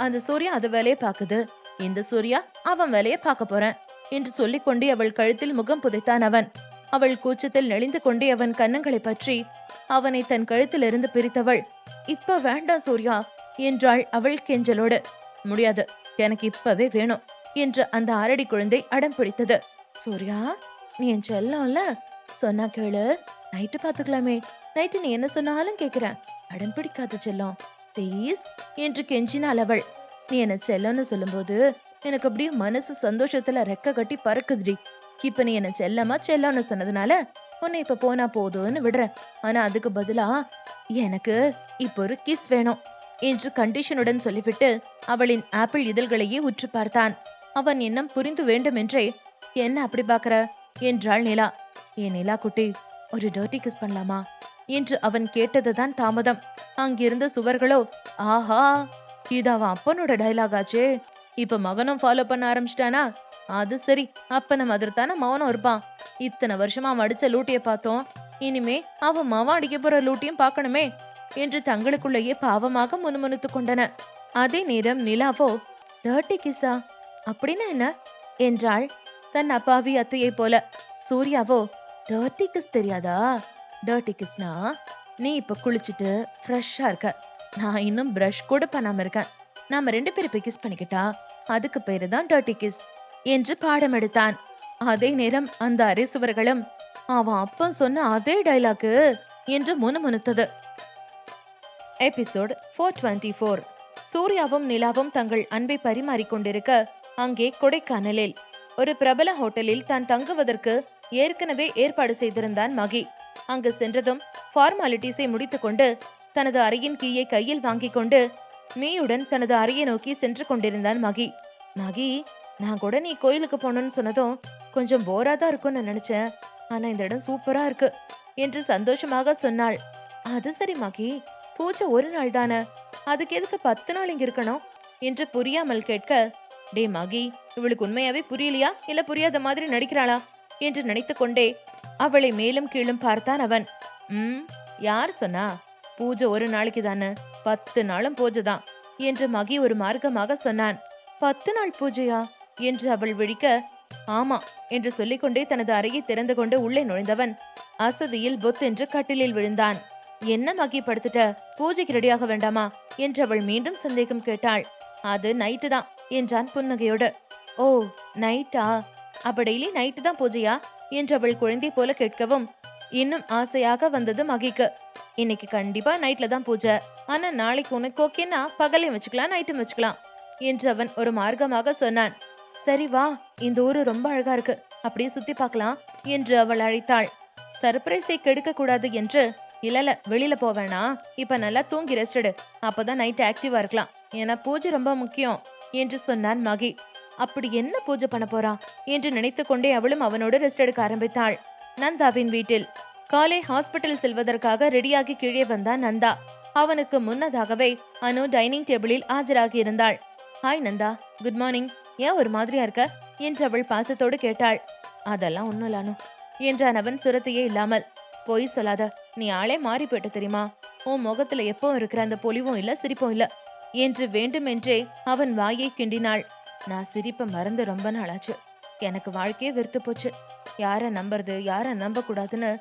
அந்த சூர்யா அது வேலையை பாக்குது, இந்த சூர்யா அவன் வேலையை பார்க்க போறேன் என்று சொல்லிக்கொண்டே அவள் கழுத்தில் முகம் புதைத்தான் அவன். அவள் கூச்சத்தில் நெளிந்து கொண்டே அவன் கன்னங்களை பற்றி அவனை தன் கழுத்திலிருந்து பிரித்தவள். இப்ப வேண்டாம் சூர்யா என்றாள் அவள் கெஞ்சலோடு. முடியாது, எனக்கு இப்பவே வேணும் என்று அந்த அரடி குழந்தை அடம் பிடித்தது. சூர்யா, நீ என் செல்லம்ல, சொன்னா கேளு, நைட்டு பாத்துக்கலாமே, நைட்டு நீ என்ன சொன்னாலும் கேக்குறேன், அடம் பிடிக்காத செல்லம் ப்ளீஸ் என்று கெஞ்சினாள் அவள். நீ என்ன செல்லம்னு சொல்லும்போது எனக்கு அப்படியே மனசு சந்தோஷத்துல ரெக்க கட்டி பறக்குதுடி. இப்ப நீ என்ன செல்லமா செல்லம்னு சொன்னதுனால உன்னை இப்ப போனா போதும்னு விடுறேன். ஆனா அதுக்கு பதிலா எனக்கு இப்ப ஒரு கிஸ் வேணும் என்று கண்டிஷனுடன் சொல்லிவிட்டு அவளின் ஆப்பிள் இதழ்களையே உற்று பார்த்தான். அவன் இன்னும் புரிந்து வேண்டும் என்றே, என்ன அப்படி பாக்குற என்றாள் நிலா. ஏன் நிலா குட்டி, ஒரு டர்ட்டி கிஸ் பண்ணலாமா என்று அவன் கேட்டதுதான் தாமதம். அங்கிருந்த சுவர்களோ, ஆஹா, இது அவன் அப்பனோட டைலாக் ஆச்சே, இப்ப மகனும் ஃபாலோ பண்ண ஆரம்பிச்சிட்டானா? அது சரி, அப்ப மாதிரித்தானே மௌனம் இருப்பான். இத்தனை வருஷமா அவன் அடிச்ச லூட்டிய பார்த்தோம், இனிமே அவன் மவன் அடிக்க போற லூட்டியும் பார்க்கணுமே என்று தங்களுக்குள்ளேயே பாவமாக முணுமுணுத்து கொண்டன. அதே நேரம் நிலாவோ, டர்ட்டி கிஸ்ஸா அப்படின்னா என்ன என்றாள் தன் அப்பாவி அத்தையை போல. சூர்யாவோ, டர்ட்டி கிஸ் தெரியாதா? டர்ட்டி கிஸ்னா நீ இப்ப குளிச்சுட்டு ஃப்ரெஷ்ஷா இருக்க, நான் இன்னும் பிரஷ் கூட பண்ணாம இருக்கேன், நாம 2 பேரும் இப்ப கிஸ் பண்ணிக்கிட்டா அதுக்கு பேரு தான் டர்ட்டி கிஸ் என்று பாடம் எடுத்தான். அதே நேரம் அந்த அரை சுவர்களும் அவன் அப்பா சொன்ன அதே டைலாக்கு என்று முணுமுணுத்தது. எபிசோட் 424. சூர்யாவும் நிலாவும் தங்கள் அன்பை பரிமாறிக்கொண்டிருக்க அங்கே கொடைக்கானலில் ஒரு பிரபல ஹோட்டலில் தான் தங்குவதற்கு ஏற்கனவே ஏற்பாடு செய்திருந்தான் மகி. அங்கு சென்றதும் ஃபார்மாலிட்டிஸை முடித்துக்கொண்டு தனது அறையின் கீயை கையில் வாங்கிக் கொண்டு மீயுடன் தனது அறையை நோக்கி சென்று கொண்டிருந்தான் மகி. மகி, நான் கூட நீ கோயிலுக்கு போனோன்னு சொன்னதும் கொஞ்சம் போரா தான் இருக்கும்னு நினைச்சேன், ஆனா இந்த இடம் சூப்பரா இருக்கு என்று சந்தோஷமாக சொன்னாள். அது சரி மகி, பூஜை ஒரு நாள் தானே, அதுக்கு எதுக்கு 10 நாள் இங்க இருக்கணும் என்று புரியாமல் கேட்க, டே மகி, இவளுக்கு உண்மையாவே புரியலையா இல்ல புரியாத மாதிரி நடிக்கிறாளா என்று நினைத்து கொண்டே அவளை மேலும் கீழும் பார்த்தான் அவன். யார் சொன்னா? பூஜை ஒரு நாளைக்கு தானே, 10 நாளும் பூஜை தான் என்று மகி ஒரு மார்க்கமாக சொன்னான். 10 நாள் பூஜையா என்று அவள் விழிக்க, ஆமா என்று சொல்லிக்கொண்டே தனது அறையை திறந்து கொண்டு உள்ளே நுழைந்தவன் அசதியில் பொத்தென்று கட்டிலில் விழுந்தான். என்ன மகி, படுத்துட்ட, பூஜைக்கு ரெடியாக வேண்டாமா என்று அவள் மீண்டும் சந்தேகம் கேட்டாள். அது நைட்டு தான் என்றான் புன்னகையோடு. ஓ நைட்டா, அப்ப டெய்லி நைட்டு தான் பூஜையா என்று அவள் குழந்தை போல கேட்கவும் இன்னும் ஆசையாக வந்தது மகிக்கு. இன்னைக்கு கண்டிப்பா நைட்ல தான் பூஜை, ஆனா நாளைக்கு உனக்கு ஓகேனா பகலையும் வச்சுக்கலாம் நைட்டும் வச்சுக்கலாம் என்று அவன் ஒரு மார்க்கமாக சொன்னான். சரி வா, இந்த ஊரு ரொம்ப அழகா இருக்கு, அப்படியே சுத்தி பார்க்கலாம் என்று அவள் அழைத்தாள். சர்ப்ரைஸை கெடுக்க கூடாது என்று, இல்ல வெளியில போவேனா, இப்ப நல்லா தூங்கி ரெஸ்ட் எடு, அப்பதான் நைட் ஆக்டிவா இருக்கலாம், ஏன்னா பூஜை ரொம்ப முக்கியம் என்று சொன்னான் மகி. அப்படி என்ன பூஜை பண்ண போறா என்று நினைத்து கொண்டே அவளும் அவனோடு ரெஸ்ட் எடுக்க ஆரம்பித்தாள். நந்தாவின் வீட்டில் காலை ஹாஸ்பிட்டல் செல்வதற்காக ரெடியாகி கீழே வந்தான் நந்தா. அவனுக்கு முன்னதாகவே அனு டைனிங் டேபிளில் ஆஜராகி இருந்தாள். ஹாய் நந்தா, குட் மார்னிங், ஏன் ஒரு மாதிரியா இருக்க என்று அவள் பாசத்தோடு கேட்டாள். அதெல்லாம் ஒண்ணும் இல்ல அனு என்றான் அவன் சுரத்தையே இல்லாமல். பொய் சொல்லாத, நீ ஆளே மாறி போயிட்ட தெரியுமா, உன் முகத்துல எப்பவும் இருக்கிற அந்த பொலிவும் இல்ல சிரிப்பும் இல்ல என்று வேண்டுமென்றே அவன் வாயை கிண்டினாள். நான் சிரிப்ப மறந்து ரொம்ப நாளாச்சு, எனக்கு வாழ்க்கையே வெறுத்து போச்சு, யார நம்புறது யார நம்ப கூடாதுன்னு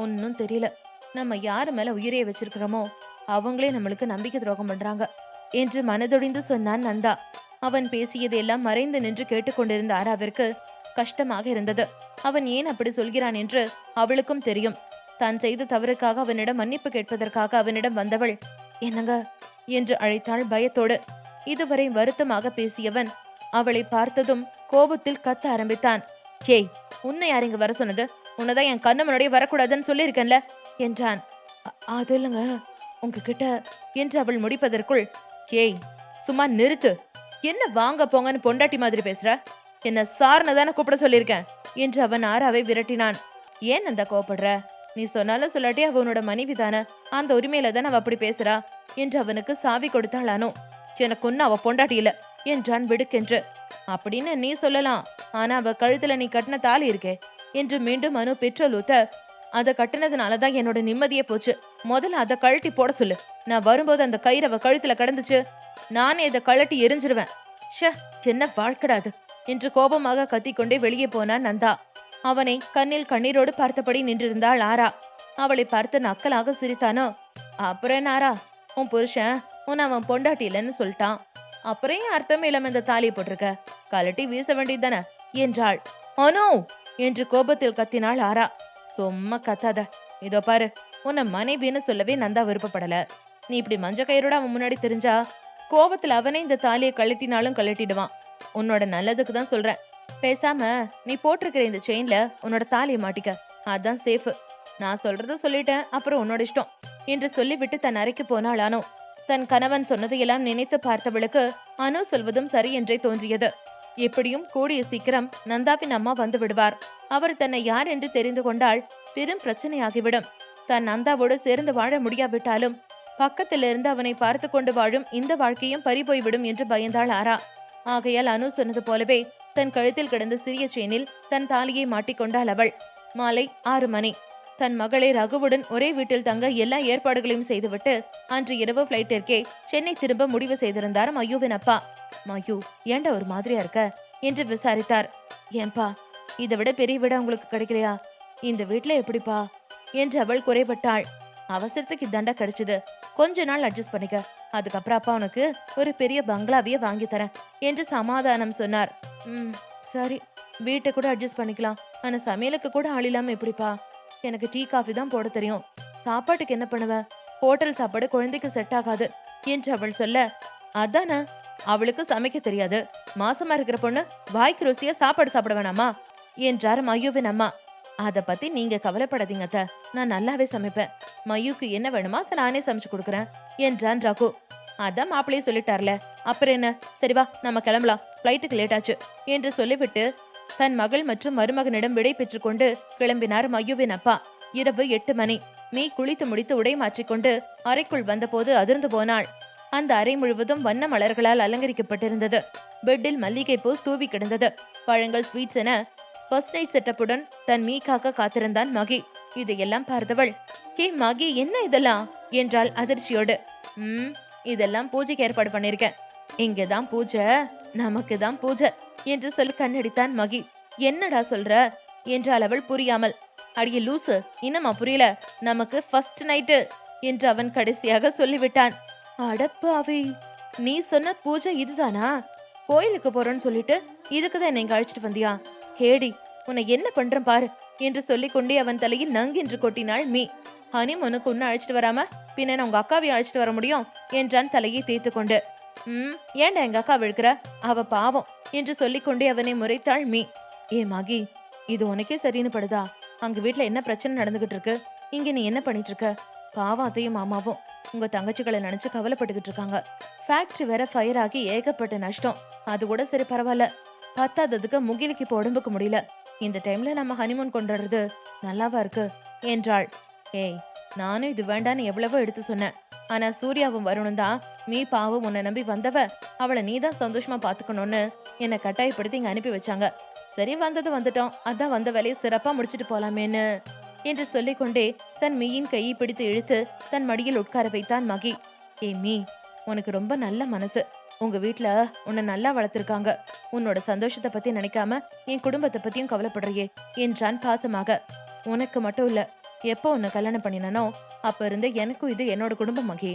ஒன்னும் தெரியல, நம்ம யாரு மேல உயிரைய வச்சிருக்கிறோமோ அவங்களே நம்மளுக்கு நம்பிக்கை துரோகம் பண்றாங்க என்று மனதொடிந்து சொன்னான் நந்தா. அவன் பேசியதெல்லாம் மறைந்து நின்று கேட்டுக்கொண்டிருந்த ஆராவிற்கு கஷ்டமாக இருந்தது. அவன் ஏன் அப்படி சொல்கிறான் என்று அவளுக்கும் தெரியும். தான் செய்த தவறுக்காக அவனிடம் மன்னிப்பு கேட்பதற்காக அவனிடம் வந்தவள் என்னங்க என்று அழைத்தாள் பயத்தோடு. இதுவரை வருத்தமாக பேசியவன் அவளை பார்த்ததும் கோபத்தில் கத்த ஆரம்பித்தான். ஹேய், உன்னை யார் இங்க வர சொன்னது, உன்னதான் என் கண்ணு முன்னாடியே வரக்கூடாதுன்னு சொல்லியிருக்கேன்ல என்றான். அது இல்லைங்க உங்ககிட்ட என்று அவள் முடிப்பதற்குள், ஹேய் சும்மா நிறுத்து, என்ன வாங்க போங்கன்னு பொண்டாட்டி மாதிரி பேசுற, என்ன சார்னு தானே கூப்பிட சொல்லியிருக்கேன் என்று அவன் ஆராவை விரட்டினான். ஏன் அந்த கோபப்படுற, நீ சொன்னாலும் சொல்லாட்டி அவனோட மனைவி தானே, அந்த உரிமையில தானே அவ அப்படி பேசுறா என்று அவனுக்கு சாவி கொடுத்தாள் அனு. எனக்கு ஒன்னும் அவ பொண்டாட்டி இல்ல என்றான் விடுக்கென்று. அப்படின்னு நீ சொல்லலாம், ஆனா அவ கழுத்துல நீ கட்டின தாலி இருக்கே என்று மீண்டும் அனு பெட்ரோல் ஊத்த, அதை கட்டினதுனாலதான் என்னோட நிம்மதியே போச்சு, முதல்ல அதை கழட்டி போட சொல்லு, நான் வரும்போது அந்த கயிறு அவ கழுத்துல கடந்துச்சு, நானே இதை கழட்டி எரிஞ்சிருவேன், ஷே என்ன வாழ்க்கடாது என்று கோபமாக கத்திக்கொண்டே வெளியே போனான் நந்தா. அவனை கண்ணில் கண்ணீரோடு பார்த்தபடி நின்றிருந்தாள் ஆரா. அவளை பார்த்து நக்கலாக சிரித்தானோ. அப்புறம் என்ன ஆரா, உன் புருஷன் உன் அவன் பொண்டாட்டி இல்லைன்னு சொல்லிட்டான், அப்புறம் ஏன் அர்த்தமே இல்லாம இந்த தாலியை போட்டிருக்க, கலட்டி வீச வேண்டியதானே என்றாள். அனு என்று கோபத்தில் கத்தினாள் ஆரா. சும்மா கத்தாத, இதோ பாரு, உன்னை மனைவின்னு சொல்லவே நந்தா விருப்பப்படல, நீ இப்படி மஞ்ச கயிறோட அவன் முன்னாடி தெரிஞ்சா கோபத்துல அவனே இந்த தாலியை கழட்டினாலும் கழட்டிடுவான், உன்னோட நல்லதுக்கு தான் சொல்றேன், பேசாம நீ போட்டிருக்கிற இந்த செயின்ல உன்னோட தாலியை மாட்டிக்க, அதான் சேஃப், நான் சொல்றத சொல்லிட்டேன், அப்புறம் உன்னோட இஷ்டம் என்று சொல்லிவிட்டு தன் அறைக்கு போனாள் அனு. தன் கணவன் சொன்னதையெல்லாம் நினைத்து பார்த்தவளுக்கு அனு சொல்வதும் சரி என்றே தோன்றியது. எப்படியும் கூடிய சீக்கிரம் நந்தாவின் அம்மா வந்து விடுவார், அவர் தன்னை யார் என்று தெரிந்து கொண்டால் பெரும் பிரச்சனையாகிவிடும். தான் நந்தாவோடு சேர்ந்து வாழ முடியாவிட்டாலும் பக்கத்திலிருந்து அவனை பார்த்து கொண்டு வாழும் இந்த வாழ்க்கையும் பறிபோய்விடும் என்று பயந்தாள் ஆரா. ஆகையால் அனு சொன்னது போலவே தன் கழுத்தில் கிடந்த சிறிய செயினில் தன் தாலியை மாட்டிக்கொண்டாள் அவள். மாலை 6 மணி. தன் மகளை ரகுவுடன் ஒரே வீட்டில் தங்க எல்லா ஏற்பாடுகளையும் செய்துவிட்டு அன்று இரவு பிளைட்டிற்கே சென்னை திரும்ப முடிவு செய்திருந்தார் மயூவின் அப்பா. மயூ, ஏண்டா ஒரு மாதிரியா இருக்க என்று விசாரித்தார். ஏன்பா, இதை விட பெரிய வீட உங்களுக்கு கிடைக்கலையா, இந்த வீட்டுல எப்படிப்பா என்று அவள் குறைபட்டாள். அவசரத்துக்கு இதாண்டா கிடைச்சது, கொஞ்ச நாள் அட்ஜஸ்ட் பண்ணிக்க, அதுக்கப்புறம் அப்பா உனக்கு ஒரு பெரிய பங்களாவையே வாங்கி தரேன் என்று சமாதானம் சொன்னார். சரி, வீட்டை கூட அட்ஜஸ்ட் பண்ணிக்கலாம், ஆனா சமையலுக்கு கூட ஆள் இல்லாம எப்படிப்பா, எனக்கு டீ காஃபி தான் போட தெரியும், சாப்பாட்டுக்கு என்ன பண்ணுவ, ஹோட்டல் சாப்பாடு குழந்தைக்கு செட் ஆகாது என்று அவள் சொல்ல, அதானே அவளுக்கு சமைக்க தெரியாது, மாசமா இருக்கிற பொண்ணு வாய்க்கு ருசியா சாப்பாடு சாப்பிட வேணாமா என்றார் மயூவின் அம்மா. அத பத்தி நீங்க கவலைப்படாதீங்க அத்த, நான் நல்லாவே சமைப்பேன், மயூக்கு என்ன வேணுமா அதை நானே சமைச்சு கொடுக்குறேன் என்றான் ரகு. அதான் மாப்பிள்ளையே சொல்லிட்டார்ல, அப்புறம் என்ன, சரி வா நம்ம கிளம்பலாம், பிளைட்டுக்கு லேட் ஆச்சு என்று சொல்லிவிட்டு தன் மகள் மற்றும் மருமகனிடம் விடை பெற்றுக் கொண்டு கிளம்பினார் மயூவின் அப்பா. இரவு 8 மணி. மீ குளித்து முடித்து உடை மாற்றிக்கொண்டு அறைக்குள் வந்தபோது அதிர்ந்து போனாள். அந்த அறை முழுவதும் வண்ண மலர்களால் அலங்கரிக்கப்பட்டிருந்தது. பெட்டில் மல்லிகைப்பூ தூவி கிடந்தது. பழங்கள், ஸ்வீட்ஸ் என ஃபர்ஸ்ட் நைட் செட்டப்புடன் தன் மீக்காக காத்திருந்தான் மகி. இதையெல்லாம் பார்த்தவள், ஹே மகி, என்ன இதெல்லாம் என்றாள் அதிர்ச்சியோடு. இதெல்லாம் பூஜைக்கு ஏற்பாடு பண்ணிருக்கேன், இங்கதான் பூஜை, நமக்கு தான் பூஜை என்று சொல்லி கண்ணடித்தான் மகி. என்னடா சொல்ற என்றாள் அவள் புரியாமல். அடிய லூசு, இன்னமா புரியல, நமக்கு ஃபர்ஸ்ட் நைட்டு என்று அவன் கடைசியாக சொல்லிவிட்டான். அடப்பாவி, நீ சொன்ன பூஜை இதுதானா, கோயிலுக்கு போறோன்னு சொல்லிட்டு இதுக்குதான் என்னை அழைச்சிட்டு வந்தியா, கேடி, உன்னை என்ன பண்றேன் பாரு என்று சொல்லிக்கொண்டே அவன் தலையில் நங்கென்று கொட்டினாள் மீ. ஹனிமூனுக்கு உன்ன அழைச்சிட்டு வராம பின்ன நான் உங்க அக்காவையும் அழைச்சிட்டு வர முடியும் என்றான் தலையை தேய்த்து கொண்டு. ஏன்டா எங்க அக்கா விழுக்கிற, அவ பாவம் என்று சொல்லிக்கொண்டே அவனை முறைத்தாள் மீ. ஏ மகி, இது உனக்கே சரின்னு படுதா? அங்க வீட்டுல என்ன பிரச்சனை நடந்துகிட்டு இருக்கு, இங்க நீ என்ன பண்ணிட்டு இருக்க? பாவம் அத்தையும் மாமாவும் உங்க தங்கச்சிகளை நினைச்சு கவலைப்பட்டுக்கிட்டு இருக்காங்க. ஃபேக்டரி வேற ஃபயர் ஆகி ஏகப்பட்ட நஷ்டம். அது கூட சரி பரவாயில்ல, பத்தாததுக்கு முகிலுக்கு இப்போ உடம்புக்கு முடியல. இந்த டைம்ல நம்ம ஹனிமூன் கொண்டாடுறது நல்லாவா இருக்கு என்றாள். ஏய், நானும் இது வேண்டான்னு எவ்வளவோ எடுத்து சொன்னேன். ஆனா சூர்யாவும் வரணும் தான். மீ பாவம் உன்னை நம்பி வந்தவ, அவளை நீதான் சந்தோஷமா பாத்துக்கணும்னு என்னை கட்டாயப்படுத்தி இங்க அனுப்பி வச்சாங்க. சரி வந்தது வந்துட்டோம், அதான் வந்த வேலையை சிறப்பா முடிச்சிட்டு போலாமேன்னு என்று சொல்லிக்கொண்டே தன் மீயின் கையை பிடித்து இழுத்து தன் மடியில் உட்கார வைத்தான் மகி. ஏய் மீ, உனக்கு ரொம்ப நல்ல மனசு. உங்க வீட்ல உன்னை நல்லா வளர்த்திருக்காங்க. உன்னோட சந்தோஷத்தை பத்தி நினைக்காம என் குடும்பத்தை பத்தியும் கவலைப்படுறியே என்றான் பாசமாக. உனக்கு மட்டும் இல்ல, எப்போ உன்னை கல்யாணம் பண்ணினனோ அப்ப இருந்து எனக்கும் இது என்னோட குடும்பம் மகி.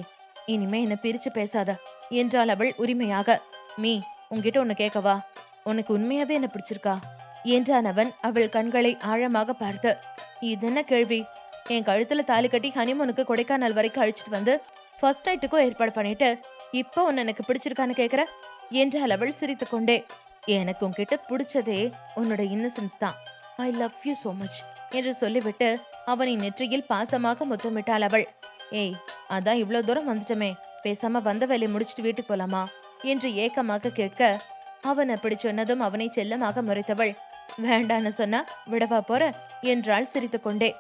இனிமே என்ன பிரிச்சு பேசாத என்றாள் அவள் உரிமையாக. மீ, உன்கிட்ட ஒன்னு கேட்கவா? உனக்கு உண்மையாவே என்ன பிடிச்சிருக்கா என்றான் அவன் அவள் கண்களை ஆழமாக பார்த்து. இது என்ன கேள்வி? என் கழுத்துல தாலி கட்டி ஹனிமூனுக்கு கொடைக்கானல் வரைக்கும் அழிச்சிட்டு வந்து ஃபர்ஸ்ட் நைட்டுக்கும் ஏற்பாடு பண்ணிட்டு இப்போ உன்னை எனக்கு பிடிச்சிருக்கான்னு கேக்குற என்றாள் அவள் சிரித்து கொண்டே. எனக்கு உன்கிட்ட பிடிச்சதே உன்னோட இன்னசென்ஸ் தான். I love you so much என்று சொல்லிவிட்டு அவனின் நெற்றியில் பாசமாக முத்தமிட்டாள் அவள். ஏய், அதான் இவ்வளவு தூரம் வந்துட்டமே, பேசாம வந்த வேலையை முடிச்சிட்டு வீட்டுக்கு போலாமா என்று ஏக்கமாக கேட்க, அவன் அப்படி சொன்னதும் அவனை செல்லமாக முறைத்தவள். வேண்டான்னு சொன்னா விடவா போற என்றாள் சிரித்து கொண்டே.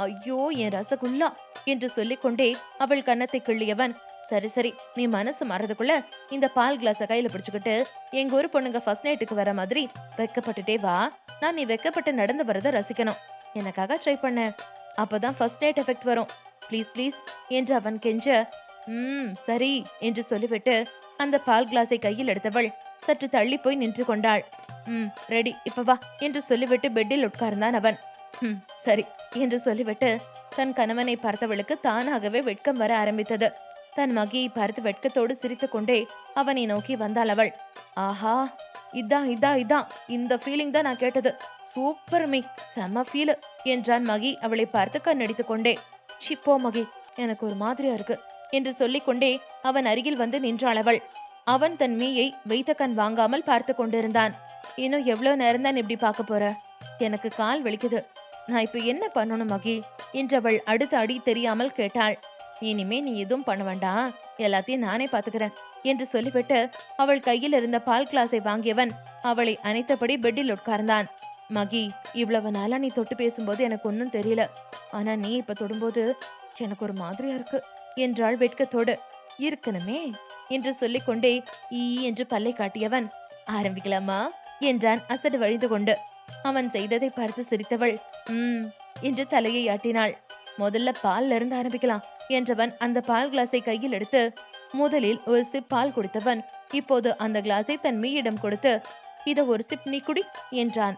ஐயோ என் ரசகுல்லா என்று சொல்லிக்கொண்டே அவள் கன்னத்தை கிள்ளியவன். சரி சரி, நீ மனசு மாறதுக்குள்ள இந்த பால் கிளாஸ கையில பிடிச்சுக்கிட்டு எங்க ஊர் பொண்ணுங்க ஃபர்ஸ்ட் நைட்டுக்கு வர மாதிரி வெக்கப்பட்டுட்டே வா. நான் நீ வெக்கப்பட்டு நடந்து வரத ரசிக்கணும். எனக்காக ட்ரை பண்ண, அப்பதான் ஃபர்ஸ்ட் நைட் எஃபெக்ட் வரும். ப்ளீஸ் ப்ளீஸ் என்று அவன் கெஞ்ச, சரி என்று சொல்லிவிட்டு அந்த பால் கிளாஸை கையில் எடுத்தவள் சற்று தள்ளி போய் நின்று கொண்டாள். ரெடி, இப்ப வா என்று சொல்லிவிட்டு பெட்டில் உட்கார்ந்தான் அவன். சரி என்று சொல்லிவிட்டு தன் கணவனை பார்த்தவளுக்கு தானாகவே வெட்கம் வர ஆரம்பித்தது. தன் மகியை பார்த்து வெட்கத்தோடு சிரித்து கொண்டே அவனை நோக்கி வந்தாள் அவள். ஆஹா, இதான் இதான் இதான் இந்த ஃபீலிங் தான் நான் கேட்டது. சூப்பர் மீ, செம ஃபீல் என்றான் மகி அவளை பார்த்து கண்ணடித்துக் கொண்டே. ஷிப்போ மகி, எனக்கு ஒரு மாதிரியா இருக்கு என்று சொல்லிக்கொண்டே அவன் அருகில் வந்து நின்றாள் அவள். அவன் தன் மீயை வைத்த கண் வாங்காமல் பார்த்து கொண்டிருந்தான். இன்னும் எவ்வளவு நேரம் தான் இப்படி பார்க்க போற? எனக்கு கால் வலிக்குது, நான் இப்ப என்ன பண்ணணும் மகி என்றவள் அடுத்த அடி தெரியாமல் கேட்டாள். இனிமே நீ எதுவும் பண்ண வேண்டாம், எல்லாத்தையும் நானே பாத்துக்கிறேன் என்று சொல்லிவிட்டு அவள் கையில் இருந்த பால் கிளாஸை வாங்கியவன் அவளை அணைத்தபடி பெட்டில் உட்கார்ந்தான். மகி, இவ்வளவு நாளா நீ தொட்டு பேசும்போது எனக்கு ஒன்னும் தெரியல, ஆனா நீ இப்ப தொடும்போது எனக்கு ஒரு மாதிரியா இருக்கு என்றாள் வெட்கத்தோடு. இருக்கணுமே என்று சொல்லிக்கொண்டே ஈ என்று பல்லை காட்டியவன். ஆரம்பிக்கலாமா என்றான் அசடு வழிந்து கொண்டு. அவன் செய்ததை பார்த்து சிரித்தவள் என்று தலையை ஆட்டினாள். முதல்ல பால்ல இருந்து ஆரம்பிக்கலாம் என்றவன் அந்த பால் கிளாஸை கையில் எடுத்து முதலில் ஒரு சிப் பால் குடித்தவன் இப்போது அந்த கிளாஸை தன் மீயிடம் கொடுத்து, இத ஒரு சிப் நீ குடி என்றான்.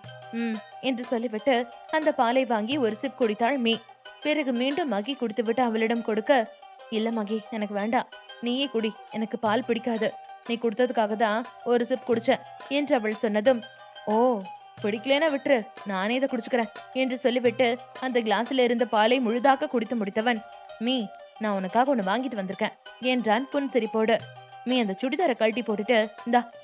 என்று சொல்லிவிட்டு அந்த பாலை வாங்கி ஒரு சிப் குடித்தாள் மீ. பிறகு மீண்டும் மகி குடித்துவிட்டு அவளிடம் கொடுக்க, இல்ல மகி, எனக்கு வேண்டாம், நீயே குடி, எனக்கு பால் பிடிக்காது, நீ கொடுத்ததுக்காக தான் ஒரு சிப் குடிச்சேன் என்று அவள் சொன்னதும், ஓ பிடிக்கலனா விட்டுரு, நானே இதை குடிச்சுக்கிறேன் என்று சொல்லிவிட்டு அந்த கிளாஸ்ல இருந்த பாலை முழுதாக குடித்து முடித்தவன், மீ, நான் உனக்காக ஒண்ணு வாங்கிட்டு வந்திருக்கேன் என்றான் புன்சிரிப்போடு. மீ அந்த சுடிதாரை கழட்டி போட்டுட்டு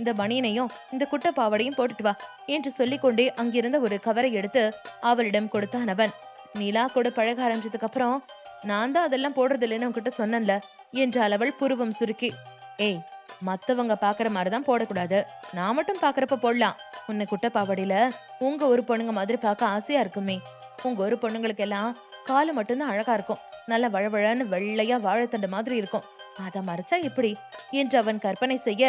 இந்த பனியனையும் இந்த குட்ட பாவடையும் போட்டுட்டு வா என்று சொல்லிக்கொண்டே அங்கிருந்த ஒரு கவரை எடுத்து அவளிடம் கொடுத்தான் அவன். நிலா கூட பழக ஆரம்பிச்சதுக்கு அப்புறம் நான் தான் அதெல்லாம் போடுறது இல்லைன்னு உன்கிட்ட சொன்னேன்ல என்றாள் அவள் புருவம் சுருக்கி. ஏய், மத்தவங்க பாக்குற மாதிரிதான் போடக்கூடாது, நான் மட்டும் பாக்குறப்ப போடலாம். உன்னை குட்ட பாவடியில உங்க ஒரு பொண்ணுங்க மாதிரி பார்க்க ஆசையா இருக்குமே. உங்க ஒரு பொண்ணுங்களுக்கு எல்லாம் காலு மட்டும்தான் அழகா இருக்கும், நல்ல வழவழன்னு வெள்ளையா வாழைத்தண்டு மாதிரி இருக்கும், அத மறைச்சா எப்படி என்று அவன் கற்பனை செய்ய,